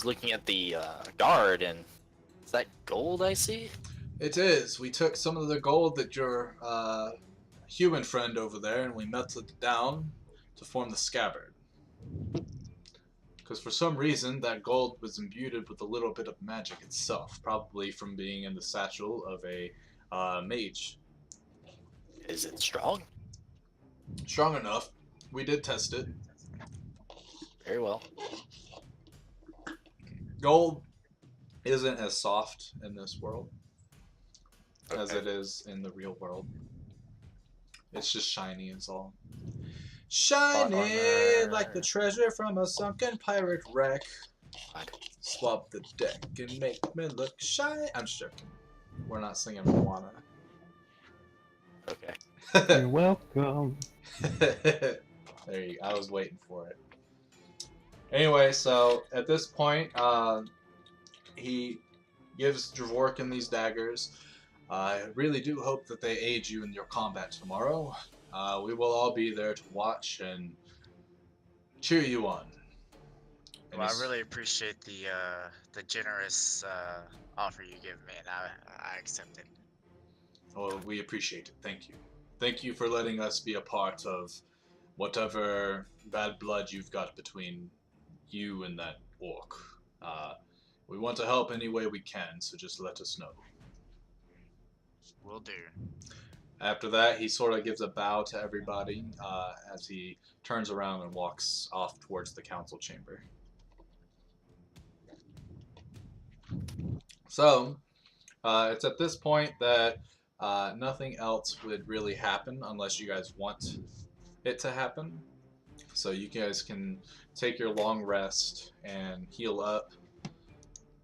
looking at the guard, and Is that gold I see? It is. We took some of the gold that your human friend over there, and we melted it down to form the scabbard. Because for some reason, that gold was imbued with a little bit of magic itself, probably from being in the satchel of a mage. Is it strong? Strong enough. We did test it. Very well. Gold isn't as soft in this world as Okay. it is in the real world. It's just shiny is all. Shiny armor. like the treasure from a sunken pirate wreck. Fine. Swap the deck and make me look shy. I'm just joking. We're not singing Moana. Okay. You're welcome. There you go. I was waiting for it. Anyway, so at this point, he gives Dravorkaan these daggers. I really do hope that they aid you in your combat tomorrow. We will all be there to watch and cheer you on. And Well, I he's- really appreciate the generous offer you give me, and I accept it. Well, we appreciate it. Thank you. Thank you for letting us be a part of whatever bad blood you've got between you and that orc. We want to help any way we can, so just let us know. Will do. After that, he sort of gives a bow to everybody as he turns around and walks off towards the council chamber. So, it's at this point that nothing else would really happen unless you guys want it to happen. So you guys can take your long rest and heal up,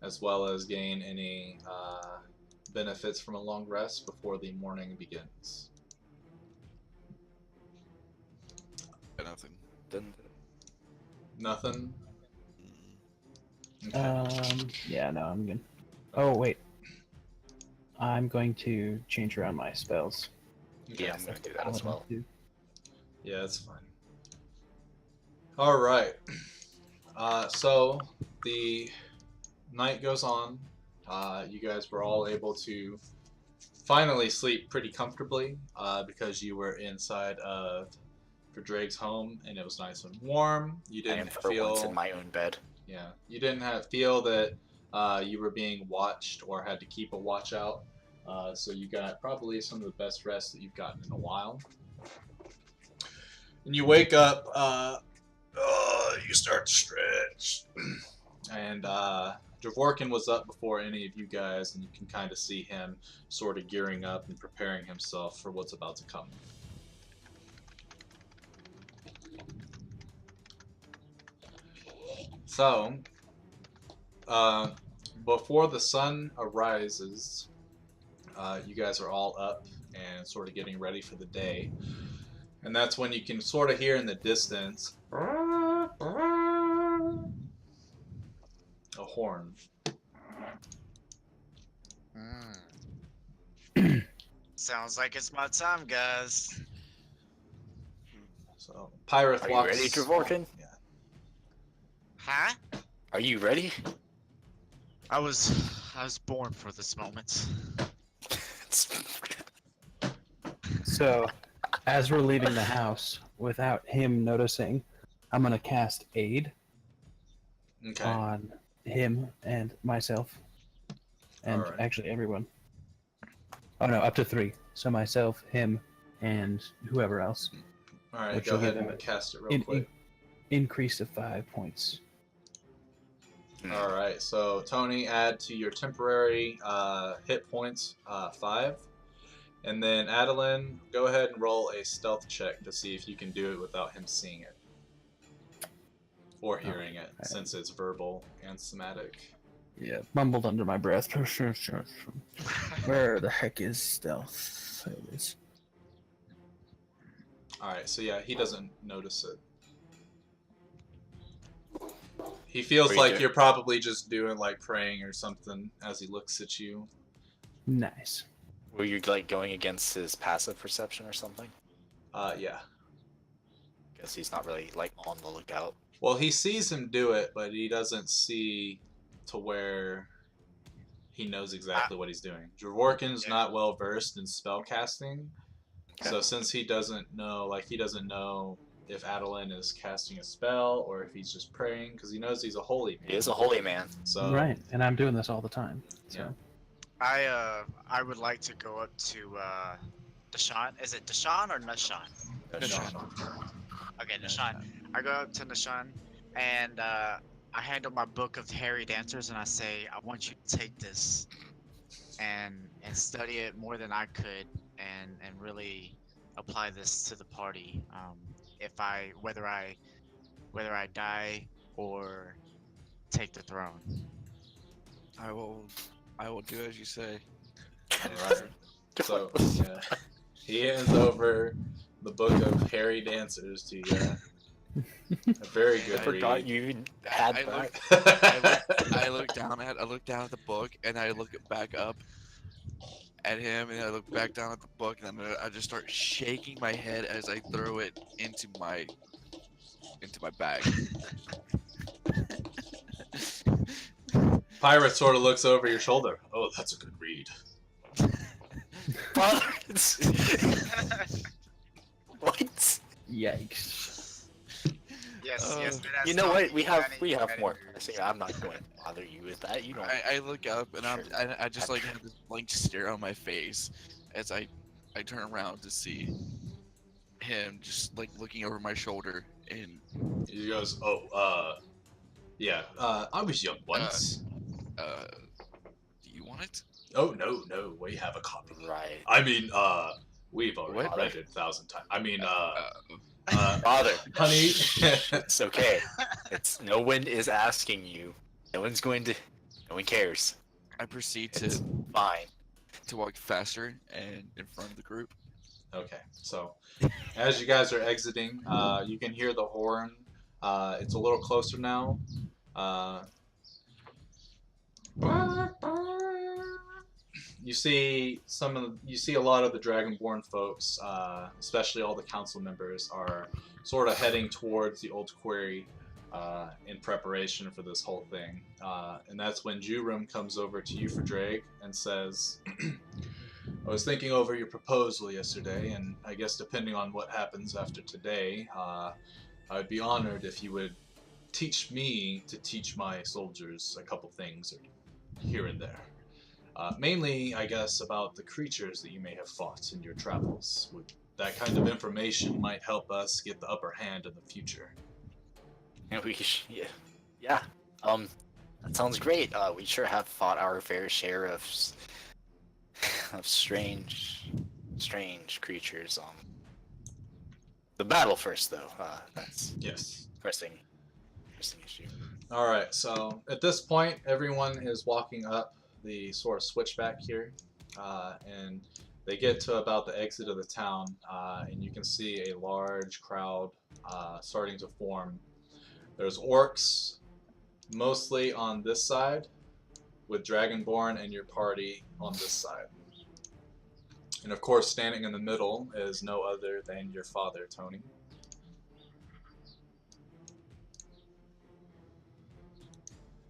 as well as gain any benefits from a long rest before the morning begins. Nothing. Then Nothing? Mm. Okay. Yeah, no, I'm good. Oh, wait. I'm going to change around my spells. Okay. yeah, I'm gonna do that as well. Yeah, that's fine. All right. So the night goes on. You guys were all able to finally sleep pretty comfortably because you were inside of Drake's home and it was nice and warm. You I am didn't for once feel in my own bed. you didn't feel that you were being watched or had to keep a watch out. So you got probably some of the best rest that you've gotten in a while. And you wake up, you start to stretch. And Dravorkaan was up before any of you guys, and you can kind of see him sort of gearing up and preparing himself for what's about to come. So, before the sun arises, you guys are all up and sort of getting ready for the day. And that's when you can sort of hear in the distance a horn. Sounds like it's my time, guys. So Pyrith Are you walks. ready, Dravorkaan? Yeah. Huh? Are you ready? I was born for this moment. So, as we're leaving the house, without him noticing, I'm gonna cast Aid Okay. on him and myself, and Alright. actually everyone. Oh no, up to 3. So myself, him, and whoever else. All right. which Go will ahead give him and cast it real In, quick. increase of 5 points. All right. So Tony, add to your temporary hit points 5. And then Adeline, go ahead and roll a stealth check to see if you can do it without him seeing it. Or hearing it, since it's verbal and somatic. Yeah, mumbled under my breath. Where the heck is stealth? There it is. Alright, so yeah, he doesn't notice it. He feels What do you like do? you're probably just doing like praying or something as he looks at you. Nice. Were you like going against his passive perception or something? Yeah. Guess he's not really like on the lookout. Well, he sees him do it, but he doesn't see to where he knows exactly what he's doing. Dravorkan's not well versed in spell casting, so since he doesn't know, if Adeline is casting a spell or if he's just praying, because he knows he's a holy man. He is a holy man. So Right, and I'm doing this all the time. So. Yeah. I would like to go up to Deshaun. Is it Deshaun or Nashan? Okay, Nashan. I go up to Nashan and I hand him my book of hairy dancers and I say, I want you to take this and study it more than I could and really apply this to the party. Whether I die or take the throne. I will do as you say. Alright. So yeah. He hands over the book of hairy dancers to you. A very good I forgot read. you even had I that. I look down at the book and I look back up at him and I look back down at the book and I just start shaking my head as I throw it into my bag. Pirate sort of looks over your shoulder. Oh, that's a good read. Brother, what? Yikes. Yes, yes. You know what? We have more. See, I'm not going to bother you with that. You don't. I look up and I just like have this blank stare on my face as I turn around to see him just like looking over my shoulder and He goes, yeah, I was young once. do you want it? Oh, no, we have a copy. Right. I mean, we've already What? read it 1,000 times. I mean, Father, honey. it's okay. It's no one is asking you. No one cares. I proceed It's to fine. walk faster and in front of the group. Okay, so as you guys are exiting, you can hear the horn. It's a little closer now. You see a lot of the Dragonborn folks, especially all the council members, are sort of heading towards the old quarry in preparation for this whole thing. And that's when Jurum comes over to you for Drake and says, I was thinking over your proposal yesterday, and I guess depending on what happens after today, I would be honored if you would teach me to teach my soldiers a couple things here and there. Mainly, I guess, about the creatures that you may have fought in your travels. That kind of information might help us get the upper hand in the future. And yeah. That sounds great. We sure have fought our fair share of strange creatures. The battle first, though. That's Yes. pressing issue. All right. So at this point, everyone is walking up the sort of switchback here, and they get to about the exit of the town, and you can see a large crowd starting to form. There's orcs mostly on this side, with Dragonborn and your party on this side. And of course, standing in the middle is no other than your father, Tony.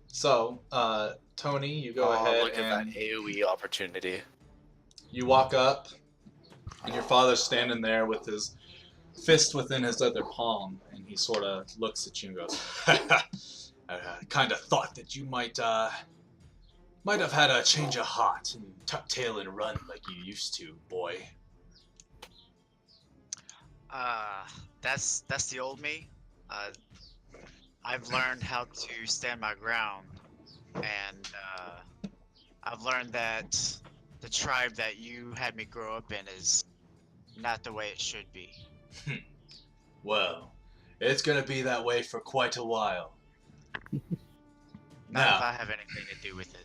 So, Tony, you go ahead Look at that AoE opportunity. you walk up, and your father's standing there with his fist within his other palm, and he sort of looks at you and goes, I kind of thought that you might have had a change of heart and tuck tail and run like you used to, boy. That's the old me. I've learned how to stand my ground, and I've learned that the tribe that you had me grow up in is not the way it should be. Well, it's gonna be that way for quite a while. Not Now, if I have anything to do with it.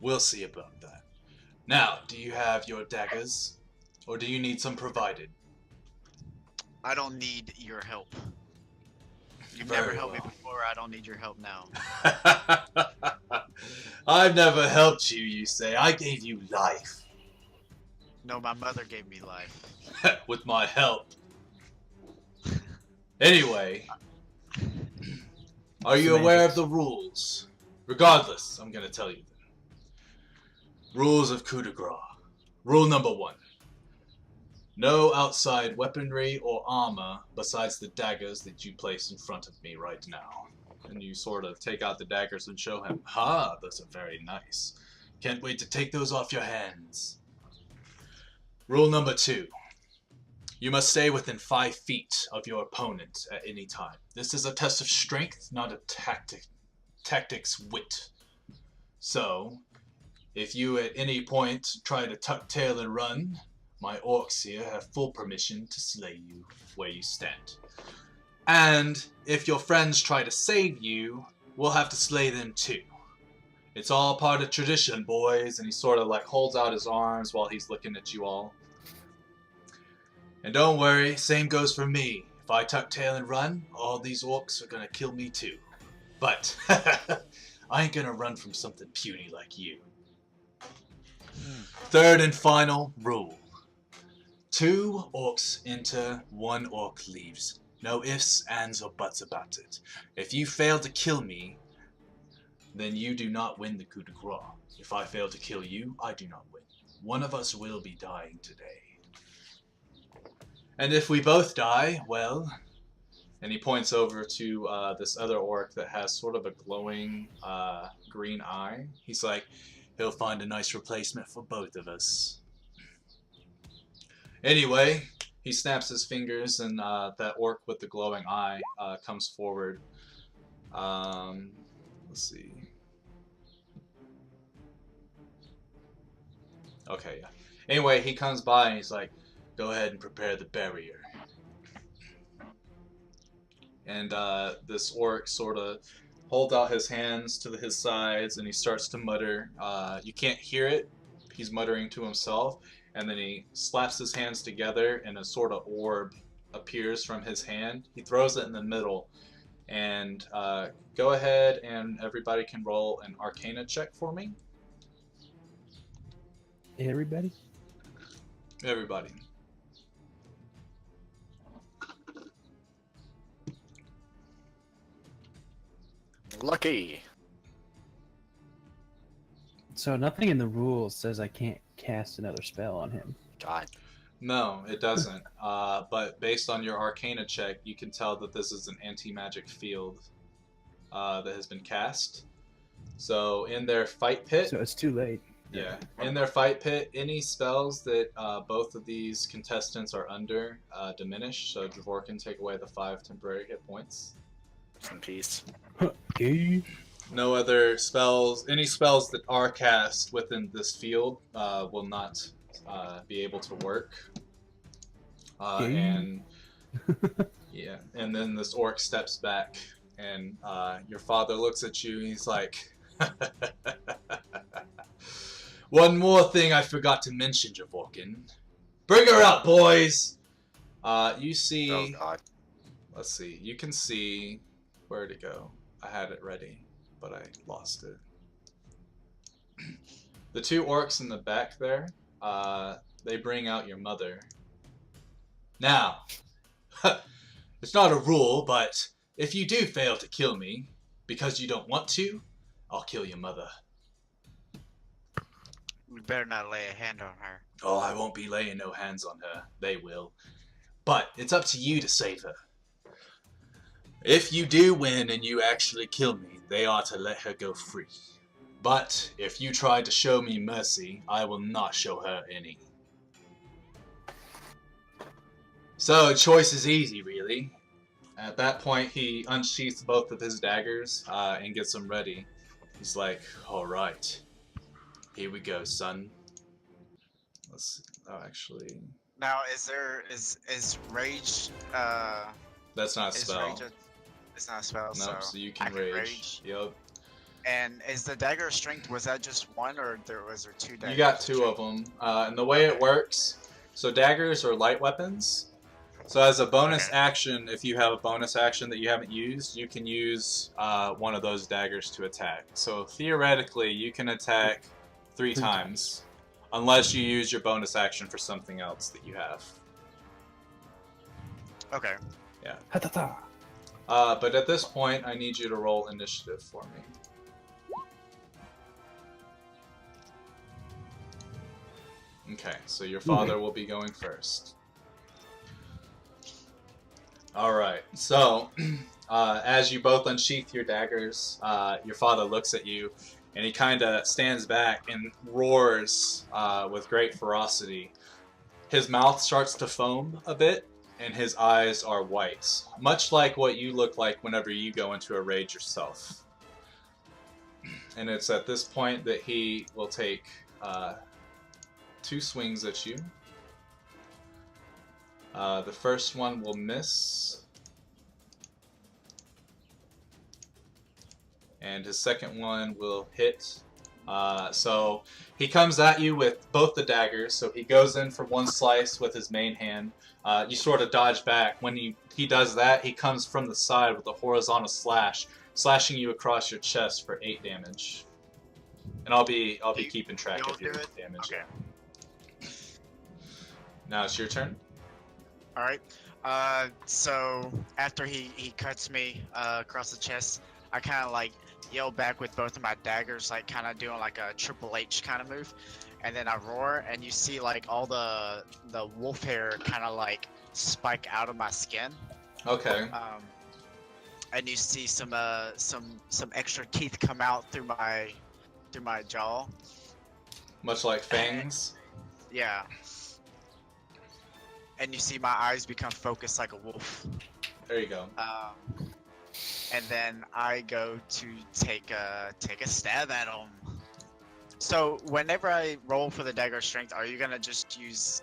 we'll see about that. Now, do you have your daggers, or do you need some provided? I don't need your help. You've Very never helped me well. before. I don't need your help now. I've never helped you, you say. I gave you life. No, my mother gave me life. With my help. Anyway, are you aware of the rules? Regardless, I'm gonna tell you them. Rules of coup de grace. Rule number 1. No outside weaponry or armor besides the daggers that you place in front of me right now. And you sort of take out the daggers and show him, "Ha, those are very nice. Can't wait to take those off your hands." Rule number 2. You must stay within 5 feet of your opponent at any time. This is a test of strength, not a tactics wit. So, if you at any point try to tuck tail and run, my orcs here have full permission to slay you where you stand. And if your friends try to save you, we'll have to slay them too. It's all part of tradition, boys. And he sort of like holds out his arms while he's looking at you all. And don't worry, same goes for me. If I tuck tail and run, all these orcs are gonna kill me too. But I ain't gonna run from something puny like you. Third and final rule. 2 orcs enter, 1 orc leaves. No ifs, ands, or buts about it. If you fail to kill me, then you do not win the coup de grace. If I fail to kill you, I do not win. One of us will be dying today. And if we both die, well... And he points over to this other orc that has sort of a glowing green eye. He's like, he'll find a nice replacement for both of us. Anyway, he snaps his fingers and that orc with the glowing eye comes forward. Let's see. Okay, yeah. Anyway, he comes by and he's like, go ahead and prepare the barrier. And this orc sort of holds out his hands to his sides and he starts to mutter. You can't hear it. He's muttering to himself. And then he slaps his hands together and a sort of orb appears from his hand. He throws it in the middle. And go ahead and everybody can roll an Arcana check for me. Everybody? Everybody. Lucky. So nothing in the rules says I can't cast another spell on him. God. No, it doesn't. But based on your Arcana check, you can tell that this is an anti-magic field that has been cast. So in their fight pit... So it's too late. Yeah. In their fight pit, any spells that both of these contestants are under diminish. So Dravorkaan can take away the 5 temporary hit points. Some peace. Okay. No other spells, any spells that are cast within this field will not be able to work. And yeah, and then this orc steps back and your father looks at you and he's like, one more thing I forgot to mention, Dravorkaan. Bring her out, boys! You see... Oh, God. Let's see. You can see... Where'd it go? I had it ready, but I lost it. The 2 orcs in the back there, they bring out your mother. Now, it's not a rule, but if you do fail to kill me, because you don't want to, I'll kill your mother. We better not lay a hand on her. Oh, I won't be laying no hands on her. They will. But it's up to you to save her. If you do win and you actually kill me, they are to let her go free. But if you try to show me mercy, I will not show her any. So, choice is easy, really. At that point, he unsheaths both of his daggers and gets them ready. He's like, alright. Here we go, son. Let's see. Oh, actually... Now, is rage? That's not a spell. Rage it's not a spell. Nope, so you can rage. Yep. And is the dagger of strength? Was that just one, or was there 2 daggers? You got 2 of them. And the way it works, so daggers are light weapons. So as a bonus action, if you have a bonus action that you haven't used, you can use one of those daggers to attack. So theoretically, you can attack 3 times, unless you use your bonus action for something else that you have. Okay. Yeah. Ha-ta-ta. But at this point, I need you to roll initiative for me. Okay, so your father will be going first. Alright, so as you both unsheath your daggers, your father looks at you and he kind of stands back and roars with great ferocity. His mouth starts to foam a bit and his eyes are white, much like what you look like whenever you go into a rage yourself. And it's at this point that he will take 2 swings at you. The first one will miss. And his second one will hit. So he comes at you with both the daggers. So he goes in for 1 slice with his main hand. You sort of dodge back. When he does that, he comes from the side with a horizontal slash, slashing you across your chest for 8 damage. And I'll be keeping track of your damage. Okay. Now it's your turn. Alright. So after he cuts me across the chest, I kind of like yell back with both of my daggers, like kind of doing like a Triple H kind of move. And then I roar, and you see like all the wolf hair kind of like spike out of my skin. Okay. And you see some extra teeth come out through my jaw. Much like fangs. Yeah. And you see my eyes become focused like a wolf. There you go. And then I go to take a stab at him. So whenever I roll for the dagger strength, are you gonna just use?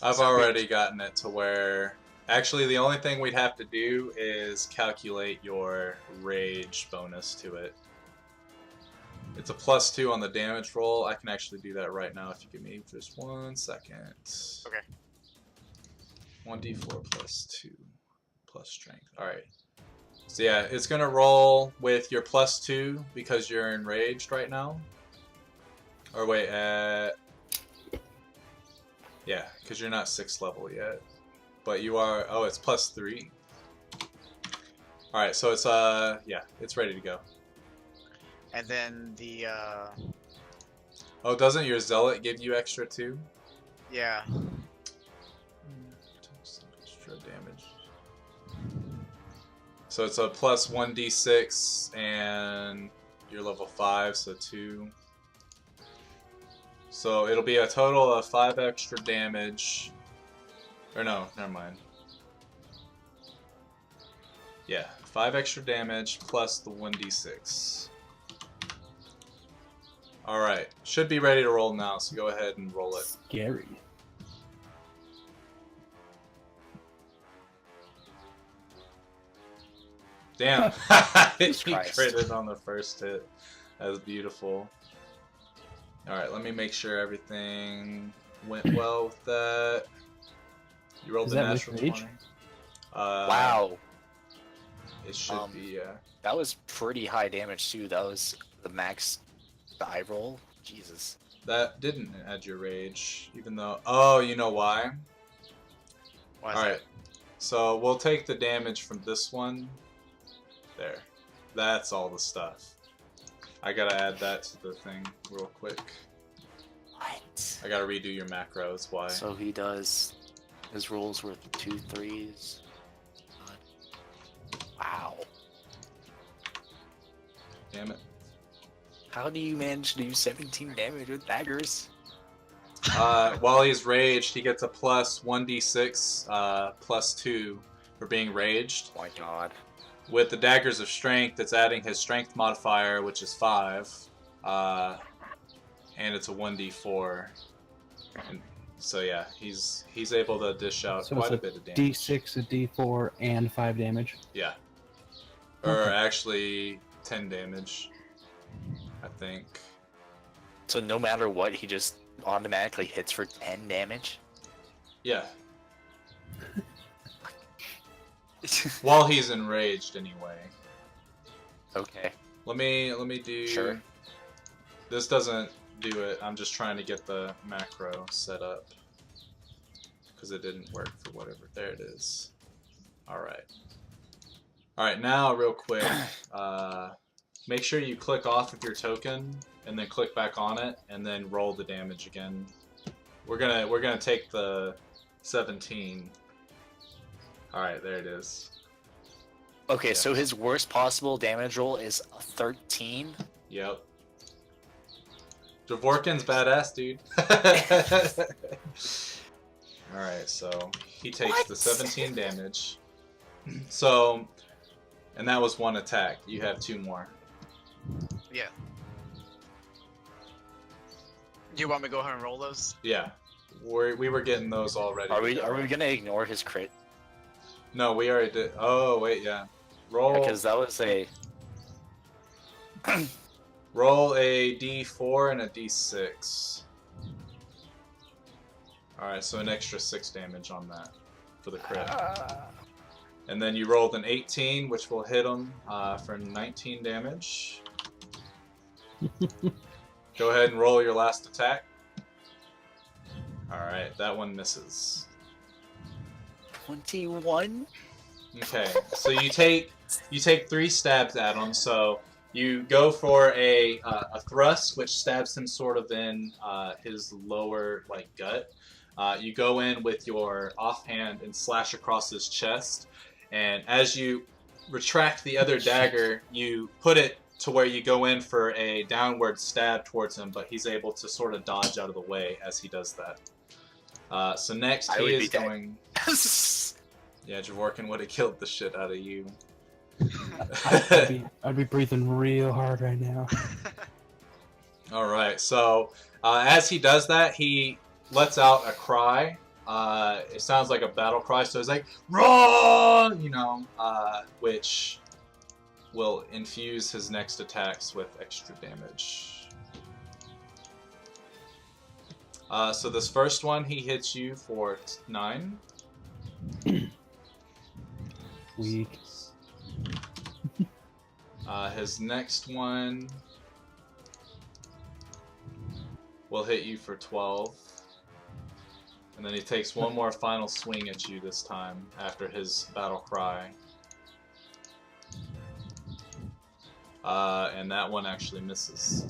I've already gotten it to where actually the only thing we'd have to do is calculate your rage bonus to it. It's a +2 on the damage roll. I can actually do that right now if you give me just 1 second. Okay. 1d4 +2 plus strength. Alright. So yeah, it's gonna roll with your +2 because you're enraged right now. Or wait, yeah, because you're not 6th level yet. But you are, oh, it's +3. Alright, so it's, yeah, it's ready to go. And then the, Oh, doesn't your zealot give you extra too? yeah. Extra damage. So it's a +1d6, and you're level 5, so 2. So it'll be a total of 5 extra damage. Or no, never mind. Yeah, 5 extra damage plus the 1d6. Alright, should be ready to roll now, so go ahead and roll it. Scary. Damn, he Christ. critted on the first hit. That was beautiful. Alright, let me make sure everything went well with that. You rolled Is the that with natural rage? 20. Wow, It should be, yeah. that was pretty high damage too. That was the max die roll. Jesus. That didn't add your rage, even though... Oh, you know why? Why is Alright, so we'll take the damage from this one. There. That's all the stuff. I gotta add that to the thing real quick. What? I gotta redo your macros, why? So he does. His rolls were 2 3s. Wow. Damn it. How do you manage to do 17 damage with daggers? While he's raged, he gets a +1d6, +2 for being raged. Oh my god. With the Daggers of Strength, it's adding his Strength modifier, which is 5. And it's a 1d4. And so yeah, he's able to dish out So quite a it's bit of damage. D6, a D4, and 5 damage. Yeah. Or Okay. actually 10 damage, I think. So no matter what, he just automatically hits for 10 damage? Yeah. While he's enraged, anyway. Okay. Let me do. Sure. This doesn't do it. I'm just trying to get the macro set up because it didn't work for whatever. There it is. All right. All right. Now, real quick, make sure you click off of your token and then click back on it and then roll the damage again. We're gonna take the 17. All right, there it is. Okay, so Yes. his worst possible damage roll is a 13. Yep. Dravorkaan's badass, dude. All right, so he takes the What? 17 damage. So, and that was one attack. You have 2 more. Yeah. Do you want me to go ahead and roll those? Yeah, we were getting those already. Are we gonna ignore his crit? No, we already did. Oh wait, yeah. Roll. Because that was a. Roll a d4 and a d6. Alright, so an extra 6 damage on that for the crit. And then you rolled an 18, which will hit him for 19 damage. Go ahead and roll your last attack. Alright, that one misses. 21. Okay, so you take 3 stabs at him. So you go for a thrust, which stabs him sort of in his lower gut. You go in with your offhand and slash across his chest, and as you retract the other dagger, you put it to where you go in for a downward stab towards him, but he's able to sort of dodge out of the way as he does that. So next I he would is be dead. going. Yeah, Dravorkaan would have killed the shit out of you. I'd be breathing real hard right now. All right, so as he does that, he lets out a cry. It sounds like a battle cry, so it's like "Run!" Which will infuse his next attacks with extra damage. So this first one, he hits you for 9. Weak. His next one will hit you for 12. And then he takes one more final swing at you this time after his battle cry. And that one actually misses.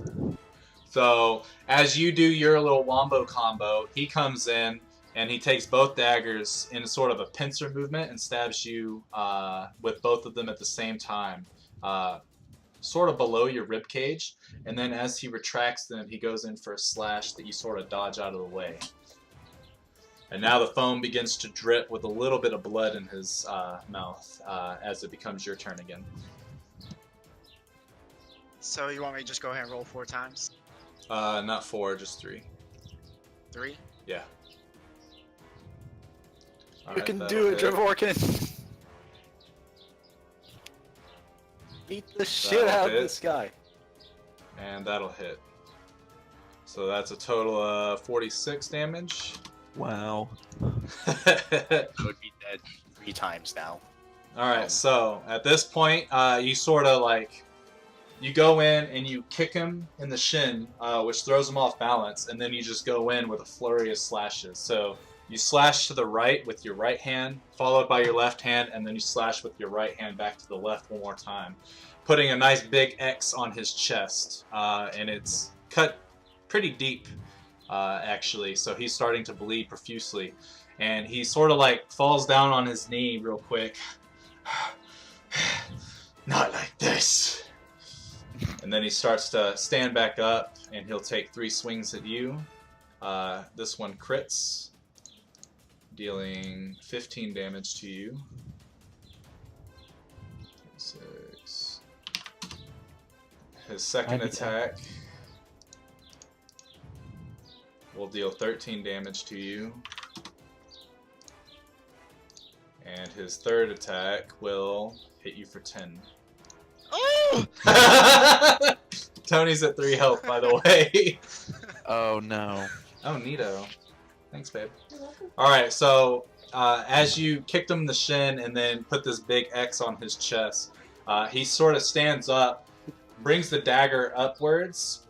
So as you do your little wombo combo, he comes in and he takes both daggers in sort of a pincer movement and stabs you with both of them at the same time, sort of below your rib cage. And then as he retracts them, he goes in for a slash that you sort of dodge out of the way. And now the foam begins to drip with a little bit of blood in his mouth as it becomes your turn again. So you want me to just go ahead and roll 4 times? Not 4, just 3. 3? Yeah. You Alright, can that'll do it, hit. Dravorkaan. Beat the shit That'll out of hit. this guy. And that'll hit. So that's a total of 46 damage. Wow. I would be dead 3 times now. Alright, so at this point, you sort of you go in and you kick him in the shin, which throws him off balance, and then you just go in with a flurry of slashes. So you slash to the right with your right hand, followed by your left hand, and then you slash with your right hand back to the left one more time, putting a nice big X on his chest, and it's cut pretty deep, actually, so he's starting to bleed profusely, and he sort of falls down on his knee real quick. Not like this. And then he starts to stand back up, and he'll take 3 swings at you. This one crits, dealing 15 damage to you. 6. His second attack will deal 13 damage to you. And his third attack will hit you for 10. Oh! Tony's at 3 health, by the way. Oh no. Oh, neato. Thanks, babe. You're welcome. Alright, so as you kicked him in the shin and then put this big X on his chest, he sort of stands up, brings the dagger upwards,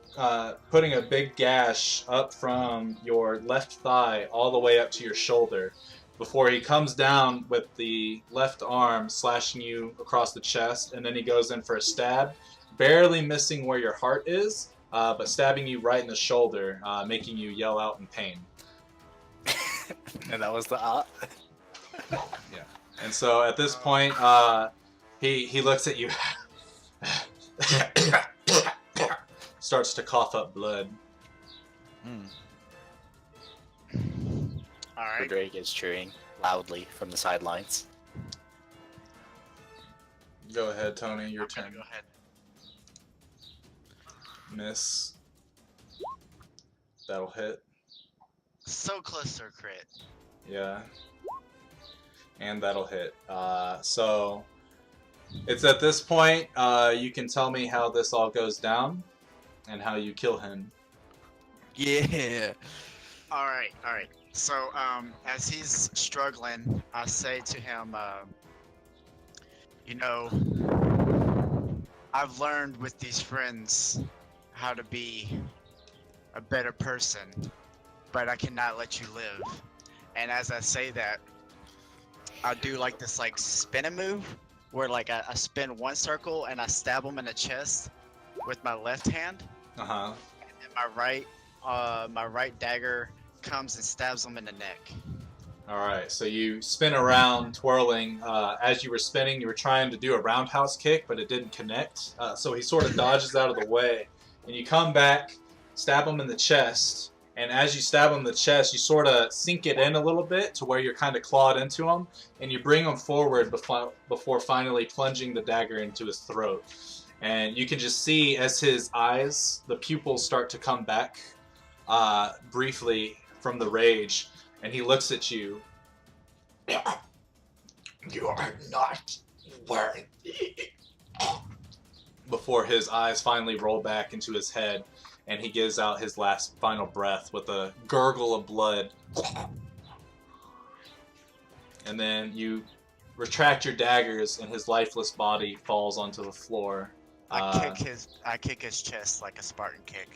putting a big gash up from your left thigh all the way up to your shoulder, before he comes down with the left arm slashing you across the chest, and then he goes in for a stab, barely missing where your heart is, but stabbing you right in the shoulder, making you yell out in pain. And that was the And so at this point, he looks at you, starts to cough up blood. All right. Drake is cheering loudly from the sidelines. Go ahead, Tony. Your Okay, turn. go ahead. Miss. That'll hit. So close to a crit. Yeah. And that'll hit. So it's at this point you can tell me how this all goes down and how you kill him. Yeah. All right. So, as he's struggling, I say to him, you know, I've learned with these friends how to be a better person, but I cannot let you live. And as I say that, I do like this like spinning move, where like I spin one circle and I stab him in the chest with my left hand, Uh-huh. and my right dagger comes and stabs him in the neck. Alright, so you spin around, twirling. As you were spinning, you were trying to do a roundhouse kick, but it didn't connect. So he sort of dodges out of the way. And you come back, stab him in the chest, and as you stab him in the chest, you sort of sink it in a little bit to where you're kind of clawed into him, and you bring him forward before finally plunging the dagger into his throat. And you can just see as his eyes, the pupils start to come back briefly from the rage, and he looks at you. You are not worthy. Before his eyes finally roll back into his head, and he gives out his last final breath with a gurgle of blood. And then you retract your daggers, and his lifeless body falls onto the floor. I kick his chest like a Spartan kick.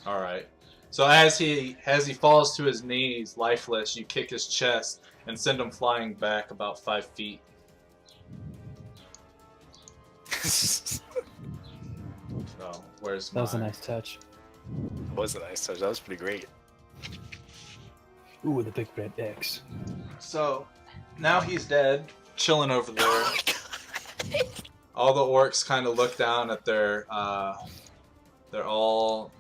All right. So as he falls to his knees, lifeless, you kick his chest and send him flying back about 5 feet. So where's That was a my- nice touch. That was a nice touch. That was pretty great. Ooh, the big red X. So now he's dead, chilling over there. All the orcs kind of look down at their. They're all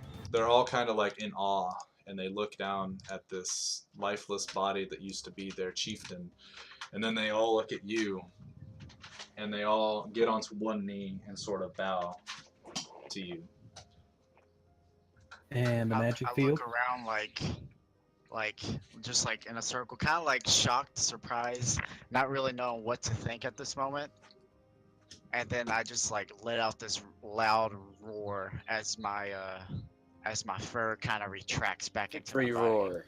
kind of like in awe, and they look down at this lifeless body that used to be their chieftain, and then they all look at you, and they all get onto one knee and sort of bow to you. And the magic I field. look around like just like in a circle, kind of like shocked, surprised, not really knowing what to think at this moment. And then I just like let out this loud roar as my fur kind of retracts back into my Free body. roar.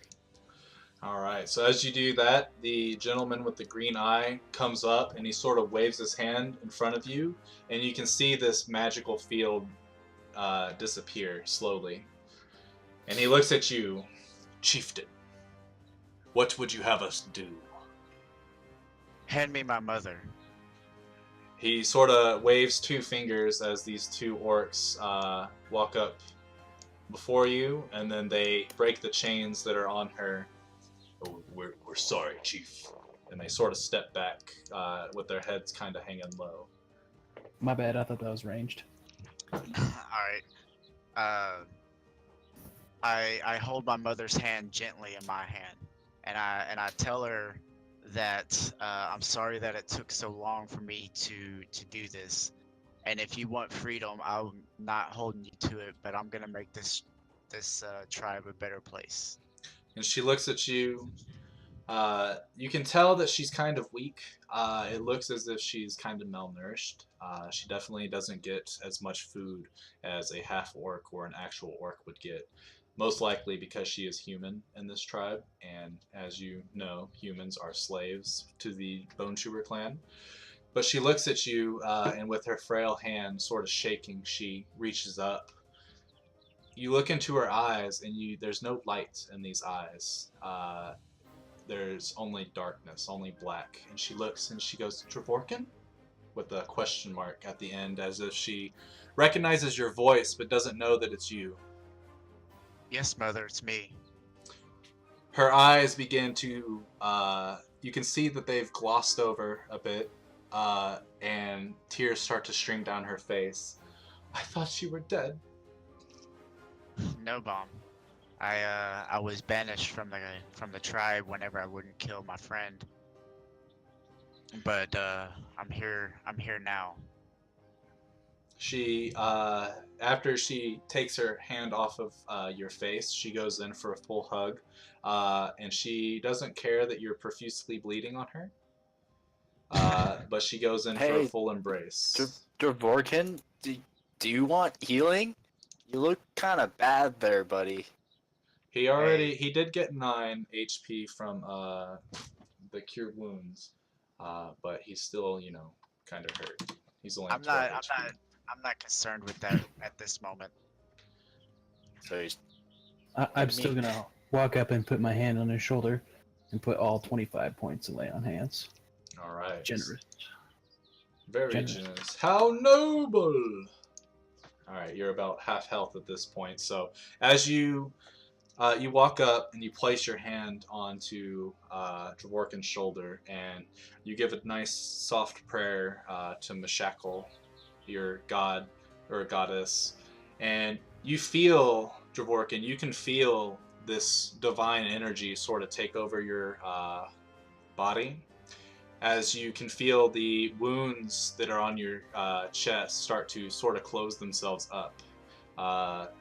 All right. So as you do that, the gentleman with the green eye comes up and he sort of waves his hand in front of you, and you can see this magical field disappear slowly. And he looks at you, Chieftain. What would you have us do? Hand me my mother. He sort of waves 2 fingers as these 2 orcs walk up before you, and then they break the chains that are on her. Oh, we're sorry, Chief. And they sort of step back with their heads kind of hanging low. My bad, I thought that was ranged. All right. I hold my mother's hand gently in my hand, and I tell her that I'm sorry that it took so long for me to do this, and if you want freedom, I'm not holding you to it, but I'm gonna make this tribe a better place. And she looks at you. You can tell that she's kind of weak. It looks as if she's kind of malnourished. She definitely doesn't get as much food as a half orc or an actual orc would get. Most likely because she is human in this tribe, and as you know, humans are slaves to the Bone Chewer clan. But she looks at you, and with her frail hand sort of shaking, she reaches up. You look into her eyes, and there's no light in these eyes. There's only darkness, only black. And she looks and she goes, Dravorkaan? With a question mark at the end, as if she recognizes your voice but doesn't know that it's you. Yes, mother, it's me. her eyes begin to, you can see that they've glossed over a bit, and tears start to stream down her face. I thought you were dead. No, bomb. I was banished from the tribe whenever I wouldn't kill my friend. But I'm here. I'm here now. She, after she takes her hand off of your face, she goes in for a full hug, and she doesn't care that you're profusely bleeding on her, but she goes in for a Hey, full embrace. Dravorkaan, do you want healing? You look kind of bad there, buddy. He did get 9 HP from the cure wounds, but he's still, kind of hurt. He's only at 12 HP. I'm not concerned with that at this moment. So he's I'm still gonna walk up and put my hand on his shoulder and put all 25 points of lay on hands. All right. Generous. Very Generous. generous. How noble! All right, you're about half health at this point. So as you walk up and you place your hand onto Dravorkan's shoulder, and you give a nice soft prayer to Meshakal, your god or goddess, and you feel, Dravorkan, you can feel this divine energy sort of take over your body, as you can feel the wounds that are on your chest start to sort of close themselves up.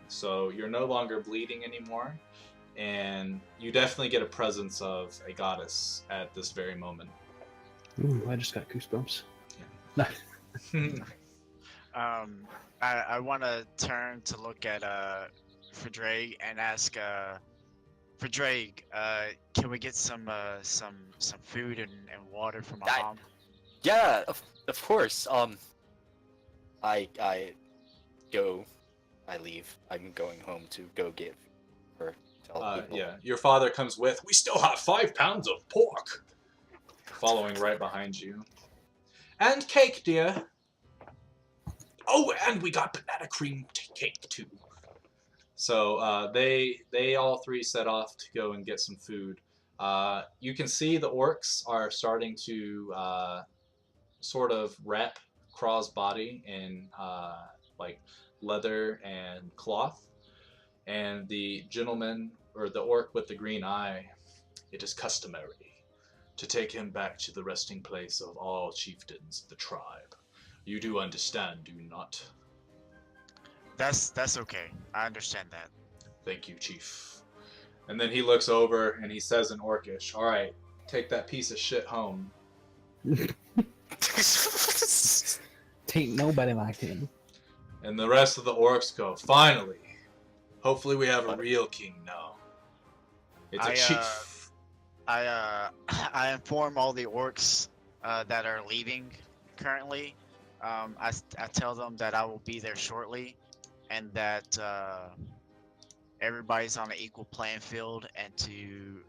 So you're no longer bleeding anymore, and you definitely get a presence of a goddess at this very moment. Ooh, I just got goosebumps. I want to turn to look at Frederik and ask Frederik, can we get some food and water from my mom? Yeah, of course. I leave. I'm going home to go get or tell people. Yeah, your father comes with, we still have 5 pounds of pork, following right behind you. And cake, dear. Oh, and we got banana cream cake, too. So they all three set off to go and get some food. You can see the orcs are starting to sort of wrap Kraw's body in like leather and cloth. And the gentleman, or the orc with the green eye, it is customary to take him back to the resting place of all chieftains of the tribe. You do understand, do you not? That's okay. I understand that. Thank you, Chief. And then he looks over and he says in Orcish, all right, take that piece of shit home. Tain't nobody like him. And the rest of the orcs go, finally. Hopefully we have a real king now. It's a chief. I inform all the orcs that are leaving currently. I tell them that I will be there shortly, and that everybody's on an equal playing field, and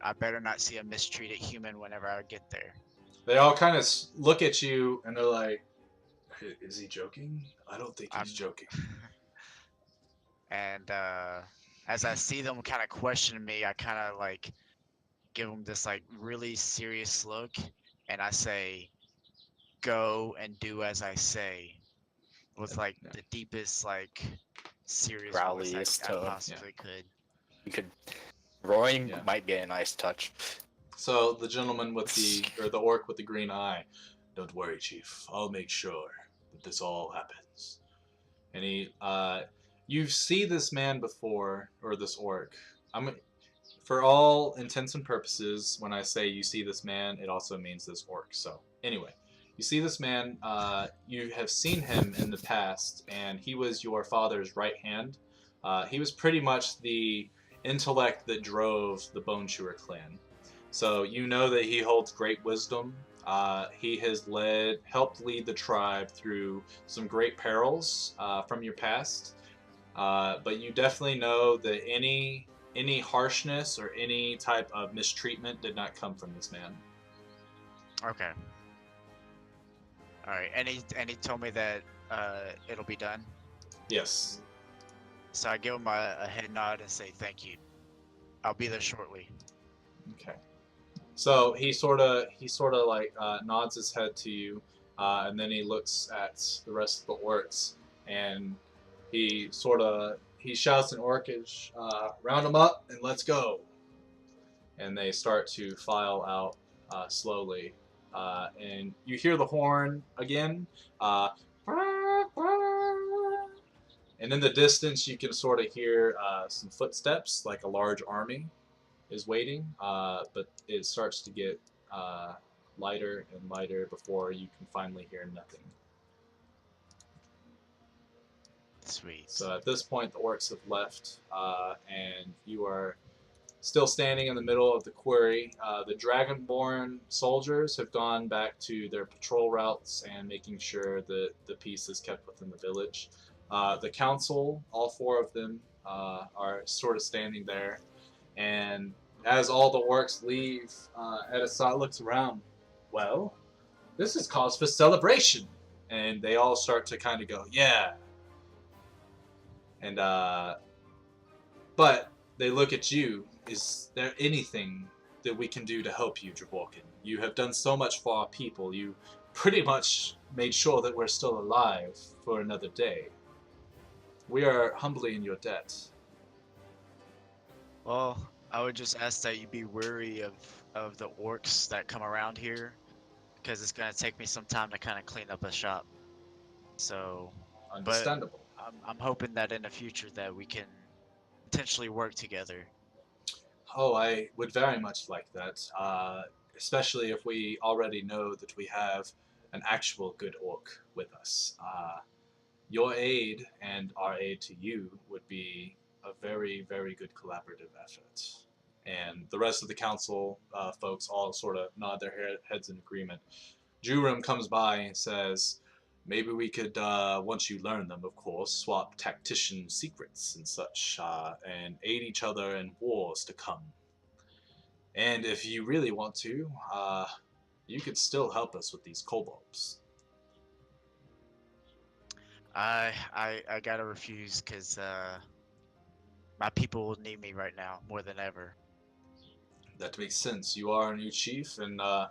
I better not see a mistreated human whenever I get there. They all kind of look at you and they're like, is he joking? I don't think he's joking. And as I see them kind of question me, I kind of like give them this like really serious look, and I say, go and do as I say, with like the deepest like serious voice I possibly could. You could roaring might be a nice touch. So the gentleman with the orc with the green eye, don't worry, Chief. I'll make sure that this all happens. And you see this man before, or this orc. For all intents and purposes, when I say you see this man, it also means this orc. So anyway, you see this man. You have seen him in the past, and he was your father's right hand. He was pretty much the intellect that drove the Bone Chewer clan. So you know that he holds great wisdom. He has helped lead the tribe through some great perils from your past. But you definitely know that any harshness or any type of mistreatment did not come from this man. Okay. All right, and he told me that it'll be done. Yes. So I give him a head nod and say thank you. I'll be there shortly. Okay. So he sort of like nods his head to you, and then he looks at the rest of the orcs, and he shouts in Orcish, "Round them up and let's go!" And they start to file out slowly, and you hear the horn again, uh, and in the distance you can sort of hear some footsteps, like a large army is waiting, but it starts to get lighter and lighter before you can finally hear nothing. Sweet. So at this point, the orcs have left, and you are still standing in the middle of the quarry. The Dragonborn soldiers have gone back to their patrol routes and making sure that the peace is kept within the village. The council, all four of them, are sort of standing there, and as all the orcs leave, Edisot looks around. Well, this is cause for celebration, and they all start to kind of go, yeah. And but they look at you. Is there anything that we can do to help you, Dravorkaan? You have done so much for our people. You pretty much made sure that we're still alive for another day. We are humbly in your debt. Well, I would just ask that you be wary of the orcs that come around here, because it's gonna take me some time to kind of clean up a shop. So, but Understandable. I'm hoping that in the future that we can potentially work together. Oh, I would very much like that, especially if we already know that we have an actual good orc with us. Your aid and our aid to you would be a very, very good collaborative effort. And the rest of the council folks all sort of nod their heads in agreement. Jurum comes by and says, maybe we could, once you learn them, of course, swap tactician secrets and such, and aid each other in wars to come. And if you really want to, you could still help us with these kobolds. I gotta refuse because my people will need me right now more than ever. That makes sense. You are a new chief, and I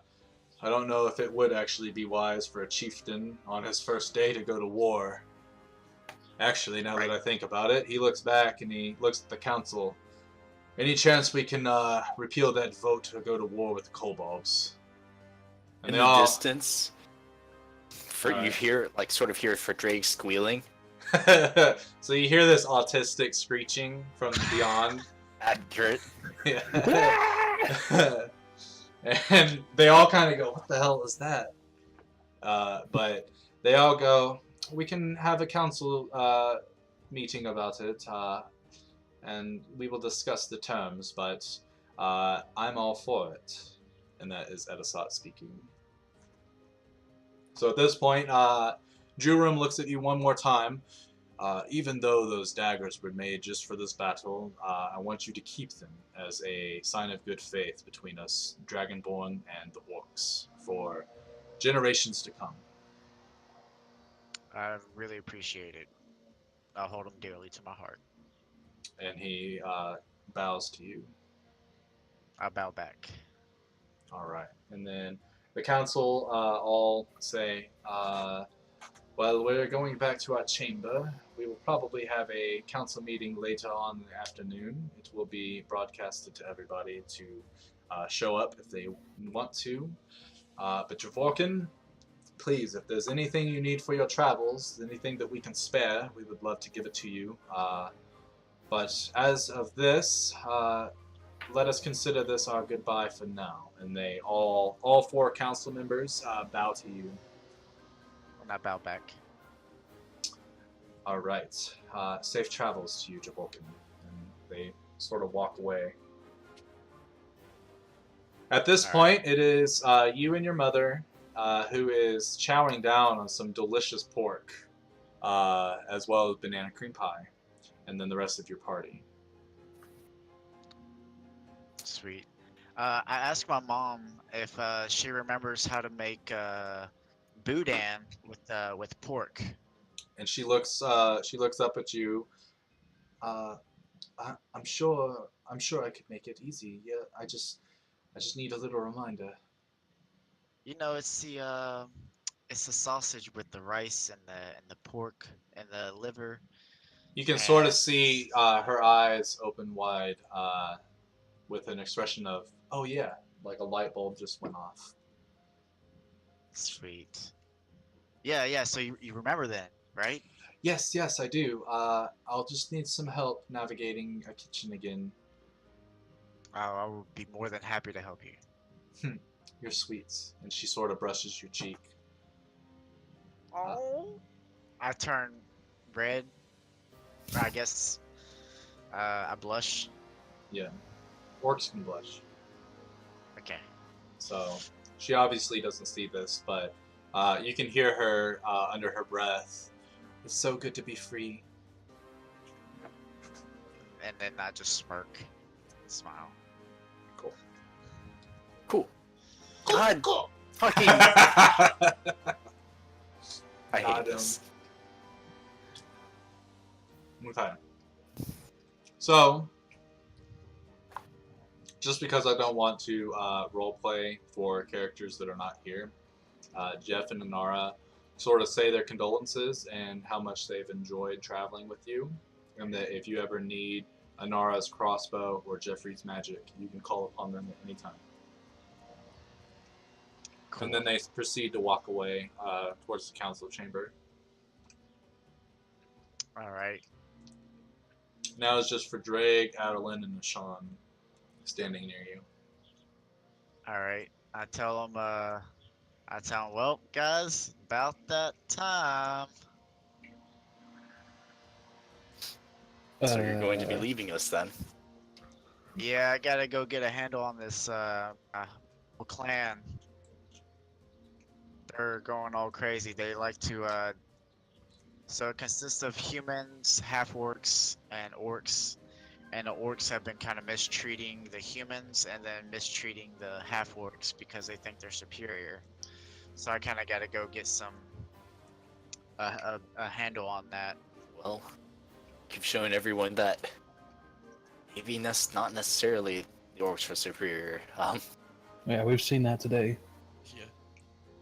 don't know if it would actually be wise for a chieftain on his first day to go to war. Actually, now that I think about it, he looks back and he looks at the council. Any chance we can repeal that vote to go to war with the kobolds? And In they the all... distance, you Alright. hear for Drake squealing. So you hear this autistic screeching from beyond. Accurate. Yeah. And they all kind of go, what the hell is that? But they all go, we can have a council meeting about it, and we will discuss the terms, but I'm all for it. And that is Edisot speaking. So at this point, Jurum looks at you one more time. Even though those daggers were made just for this battle, I want you to keep them as a sign of good faith between us, Dragonborn and the orcs, for generations to come. I really appreciate it. I'll hold them dearly to my heart. And he bows to you. I bow back. All right. And then the council all say, well, we're going back to our chamber. We will probably have a council meeting later on in the afternoon. It will be broadcasted to everybody to show up if they want to. But Dravorkaan, please, if there's anything you need for your travels, anything that we can spare, we would love to give it to you. But as of this, let us consider this our goodbye for now. And they all four council members bow to you. And I bow back. All right. Safe travels to you, Dravorkaan. And they sort of walk away. At this point, it is you and your mother, who is chowing down on some delicious pork, as well as banana cream pie, and then the rest of your party. Sweet. I asked my mom if she remembers how to make boudin with pork. And she looks up at you. I'm sure I could make it easy. Yeah, I just need a little reminder. You know, it's the sausage with the rice and the pork and the liver. You can sort of And see her eyes open wide with an expression of, oh yeah, like a light bulb just went off. sweet. Yeah, yeah. So you remember then, right? Yes, yes, I do. I'll just need some help navigating a kitchen again. I would be more than happy to help you. You're sweet. And she sort of brushes your cheek. Oh. I turn red. I guess I blush. Yeah. Orcs can blush. Okay. So she obviously doesn't see this, but you can hear her under her breath. It's so good to be free. And then I just smirk, smile. Cool. Cool. Cool, God. cool. Fucking. I hate Got him. this. Okay. So, just because I don't want to roleplay for characters that are not here, Jeff and Inara sort of say their condolences and how much they've enjoyed traveling with you, and that if you ever need Inara's crossbow or Jeffrey's magic, you can call upon them at any time. Cool. And then they proceed to walk away towards the council chamber. All right. Now it's just for Drake, Adeline, and Nashawn standing near you. All right. I tell them. Well, guys, about that time. So you're going to be leaving us then? Yeah, I gotta go get a handle on this clan. They're going all crazy. They like to so it consists of humans, half-orcs, and orcs. And the orcs have been kind of mistreating the humans and then mistreating the half-orcs because they think they're superior. So I kind of got to go get some a handle on that. Well, you've shown everyone that maybe that's not necessarily the orcs are superior. Yeah, we've seen that today. Yeah.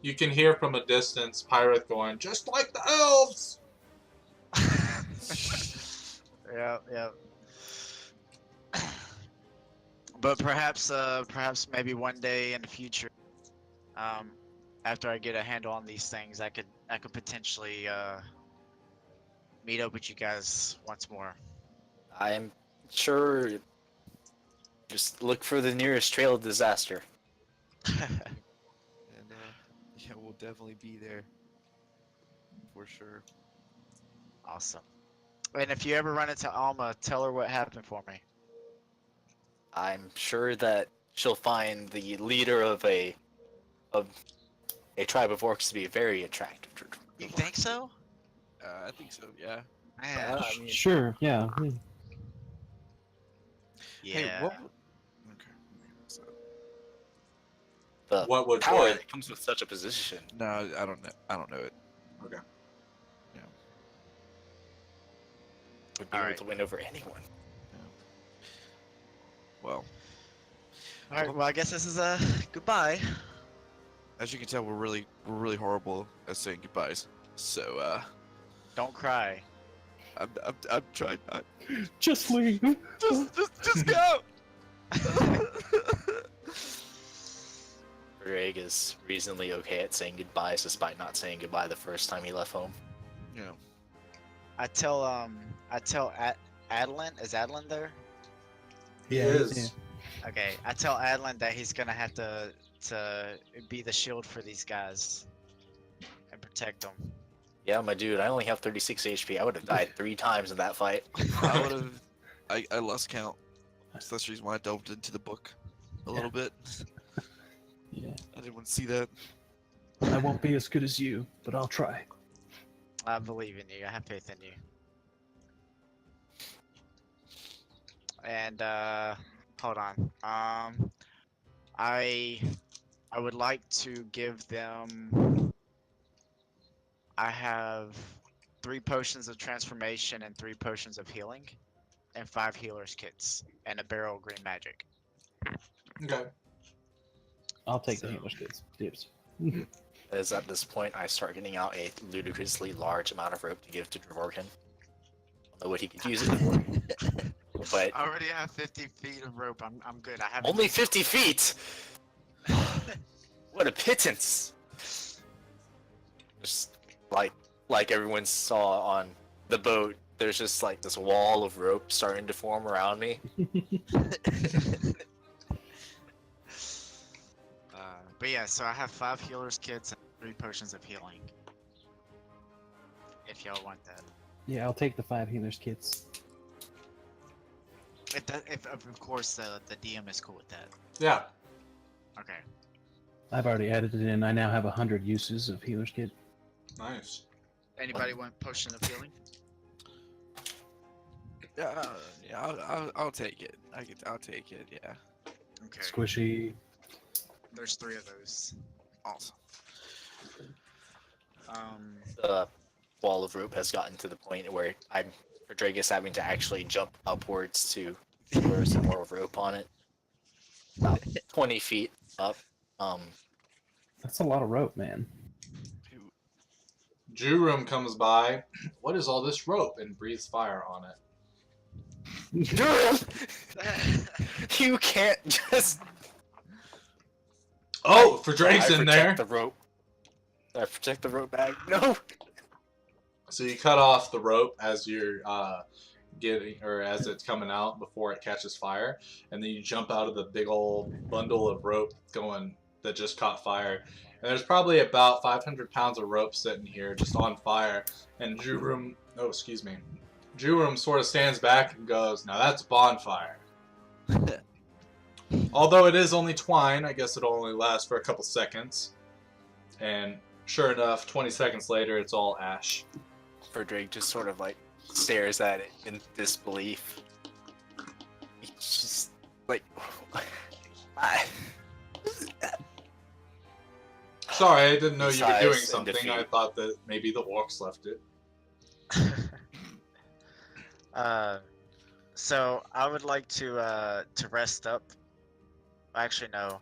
You can hear from a distance Pyrith going, just like the elves! Yeah, yeah. But perhaps maybe one day in the future, after I get a handle on these things, I could potentially meet up with you guys once more. I'm sure. Just look for the nearest trail of disaster. And yeah, we'll definitely be there for sure. Awesome. And if you ever run into Alma, tell her what happened for me. I'm sure that she'll find the leader of a tribe of orcs to be very attractive. You think so? I think so. Yeah. Man. I mean, Sure, yeah. Yeah. Hey, what? Okay. So, the What would power what? that comes with such a position. no, I don't know. I don't know it. Okay. Would be All able right. to win over anyone. Well, All right. Well, I guess this is a goodbye. as you can tell, we're really horrible at saying goodbyes. So, Don't cry. I'm trying not. Just leave. Just go. Greg is reasonably okay at saying goodbyes despite not saying goodbye the first time he left home. Yeah. I tell Adeline. Is Adeline there? He is. Okay. I tell Adeline that he's gonna have to be the shield for these guys and protect them. Yeah, my dude, I only have 36 HP. I would have died 3 times in that fight. I would have. I lost count. So that's the reason why I delved into the book a little bit. Yeah. I didn't want to see that. I won't be as good as you, but I'll try. I believe in you. I have faith in you. And hold on. I would like to give them. I have 3 potions of transformation and 3 potions of healing, and 5 healers kits and a barrel of green magic. Okay. I'll take So- the healer's kids. Dibs. As at this point, I start getting out a ludicrously large amount of rope to give to Dravorkan. I don't know what he could use it for, but I already have 50 feet of rope. I'm good. I haven't only used 50 feet. What a pittance! Just like everyone saw on the boat, there's just like this wall of rope starting to form around me. But yeah, so I have 5 healer's kits and 3 potions of healing. If y'all want that. Yeah, I'll take the 5 healer's kits. If of course the DM is cool with that. Yeah. Okay. I've already added it in. I now have 100 uses of healer's kit. Nice. Anybody want potion of healing? Yeah, I'll take it. I'll take it. Yeah. Okay. Squishy. There's 3 of those. Awesome. The wall of rope has gotten to the point where Drake is having to actually jump upwards to throw some more rope on it. About 20 feet up. That's a lot of rope, man. Jurum comes by. What is all this rope? And breathes fire on it. Durham! You can't just. Oh, for Drake's in there. The rope. I protect the rope bag. No. So you cut off the rope as you're as it's coming out before it catches fire, and then you jump out of the big old bundle of rope that just caught fire. And there's probably about 500 pounds of rope sitting here just on fire. And Jurum sort of stands back and goes, "Now that's a bonfire." Although it is only twine, I guess it'll only last for a couple seconds. And sure enough, 20 seconds later, it's all ash. Drake just sort of like stares at it in disbelief. He's just like, Sorry, I didn't know you were doing Size and something. I defeat. thought that maybe the orcs left it. So I would like to rest up. Actually, no.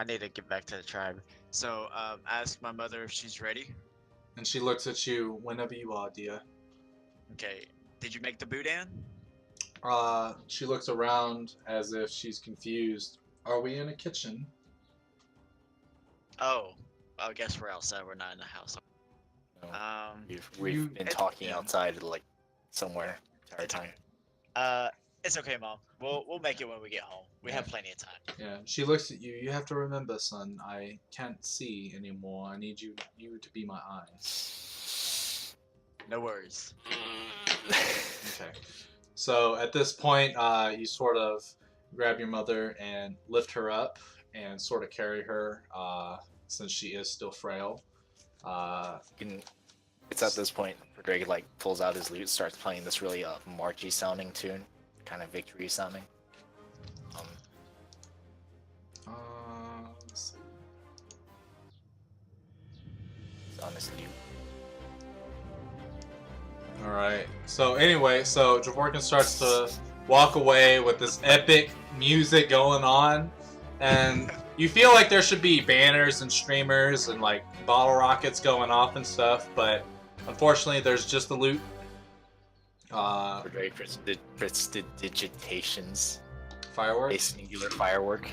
I need to get back to the tribe. So ask my mother if she's ready. And she looks at you whenever you are, dear. Okay. Did you make the boudin? She looks around as if she's confused. Are we in a kitchen? Oh, I guess we're outside. We're not in the house. We've been talking outside like somewhere the entire time. It's okay, Mom. We'll make it when we get home. We have plenty of time. Yeah. She looks at you. You have to remember, son. I can't see anymore. I need you to be my eyes. No worries. Okay. So at this point, you sort of grab your mother and lift her up and sort of carry her, since she is still frail. It's at this point where Drake like pulls out his lute, starts playing this really marchy sounding tune, kind of victory sounding. Let's see. It's on his lute. All right. So anyway, Dravorkan starts to walk away with this epic music going on, and you feel like there should be banners and streamers and like bottle rockets going off and stuff, but unfortunately, there's just the loot. Drake digitations. A Fireworks. singular firework.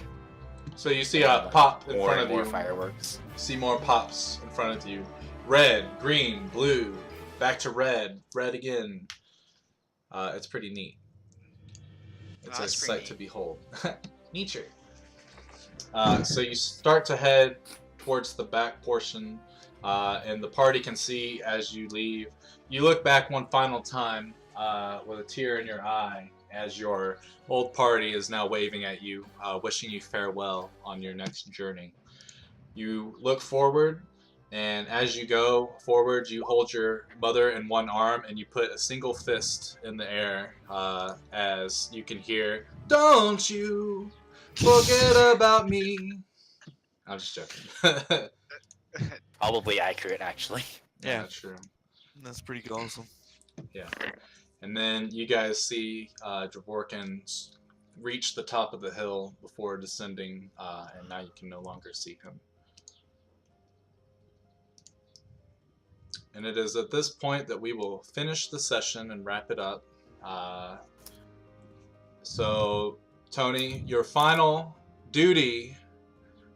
So you see a pop in More front and of more you. fireworks. See more pops in front of you. Red, green, blue, back to red, red again. It's pretty neat. It's a that's sight pretty to neat. behold. Nature. So you start to head towards the back portion, and the party can see as you leave. You look back one final time with a tear in your eye as your old party is now waving at you, wishing you farewell on your next journey. You look forward, and as you go forward, you hold your mother in one arm and you put a single fist in the air as you can hear, "Don't you forget about me." I'm just joking. Probably accurate, actually. Yeah. That's true. That's pretty awesome. Yeah. And then you guys see Dravorkan reached the top of the hill before descending, and now you can no longer see him. And it is at this point that we will finish the session and wrap it up. So, Tony, your final duty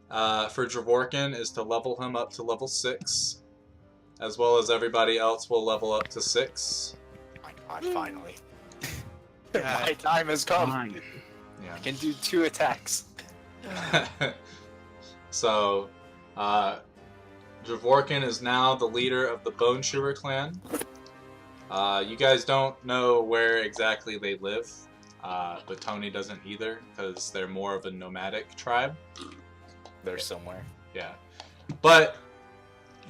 for Dravorkaan is to level him up to level 6, as well as everybody else will level up to 6. My God, finally. Yeah. My time has come. Fine. I can do 2 attacks. So, Dravorkaan is now the leader of the Bone Chewer clan. You guys don't know where exactly they live, but Tony doesn't either, because they're more of a nomadic tribe. They're somewhere. Yeah. But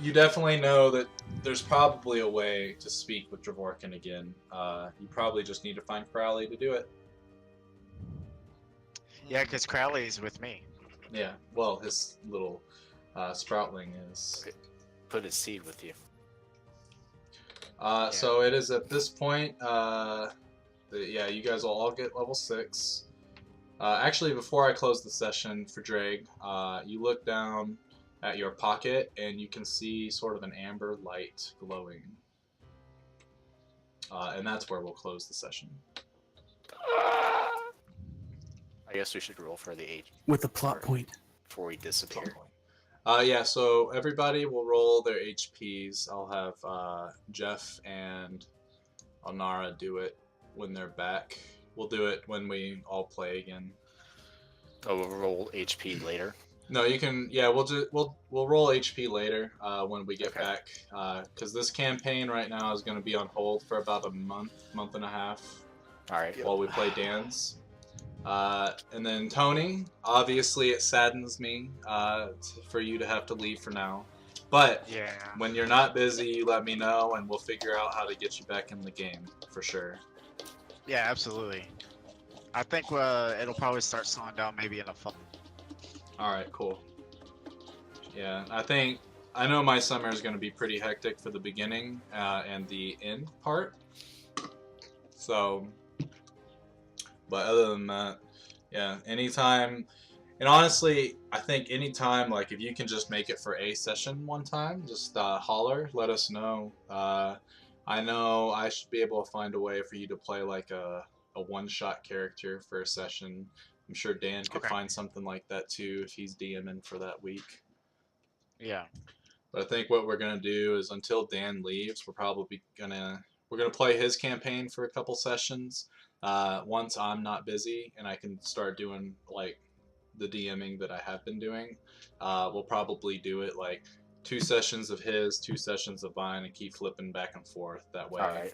you definitely know that there's probably a way to speak with Dravorkaan again. You probably just need to find Crowley to do it. Yeah, because Crowley's with me. Yeah, well, his little sproutling is. Put his seed with you. So it is at this point, yeah, you guys will all get level 6. Actually, before I close the session for Drake, you look down at your pocket and you can see sort of an amber light glowing. And that's where we'll close the session. I guess we should roll for the age With a plot point. before we disappear. Yeah, so everybody will roll their HPs. I'll have Jeff and Onara do it when they're back. We'll do it when we all play again. Oh, we'll roll HP later. No, you can. Yeah, we'll roll HP later when we get Okay. back. Because this campaign right now is going to be on hold for about a month and a half All right. while we play Dan's. And then Tony, obviously it saddens me for you to have to leave for now. But Yeah. when you're not busy, you let me know and we'll figure out how to get you back in the game for sure. Yeah, absolutely. I think it'll probably start slowing down maybe in the fall. Alright, cool. Yeah, I know my summer is going to be pretty hectic for the beginning and the end part. So, but other than that, yeah, anytime. And honestly, I think anytime, like if you can just make it for a session one time, just holler, let us know. I know I should be able to find a way for you to play like a one-shot character for a session. I'm sure Dan could Okay. find something like that too if he's DMing for that week. Yeah. But I think what we're gonna do is until Dan leaves, we're gonna play his campaign for a couple sessions. Once I'm not busy and I can start doing like the DMing that I have been doing, we'll probably do it like 2 sessions of his, 2 sessions of mine, and keep flipping back and forth that way. All right.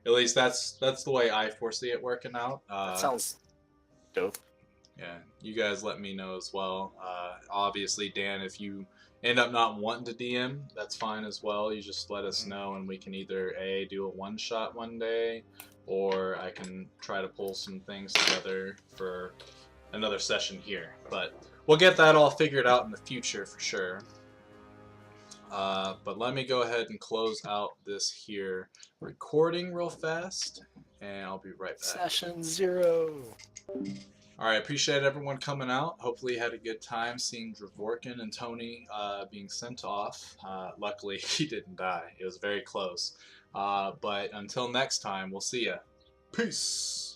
At least that's the way I foresee it working out. That sounds dope. Yeah, you guys let me know as well. Obviously, Dan, if you end up not wanting to DM, that's fine as well. You just let us know, and we can either do a one-shot one day, or I can try to pull some things together for another session here. But we'll get that all figured out in the future for sure. But let me go ahead and close out this here recording real fast, and I'll be right back. Session 0. Alright, appreciate everyone coming out. Hopefully you had a good time seeing Dravorkaan and Tony being sent off. Luckily, he didn't die. It was very close. But until next time, we'll see ya. Peace!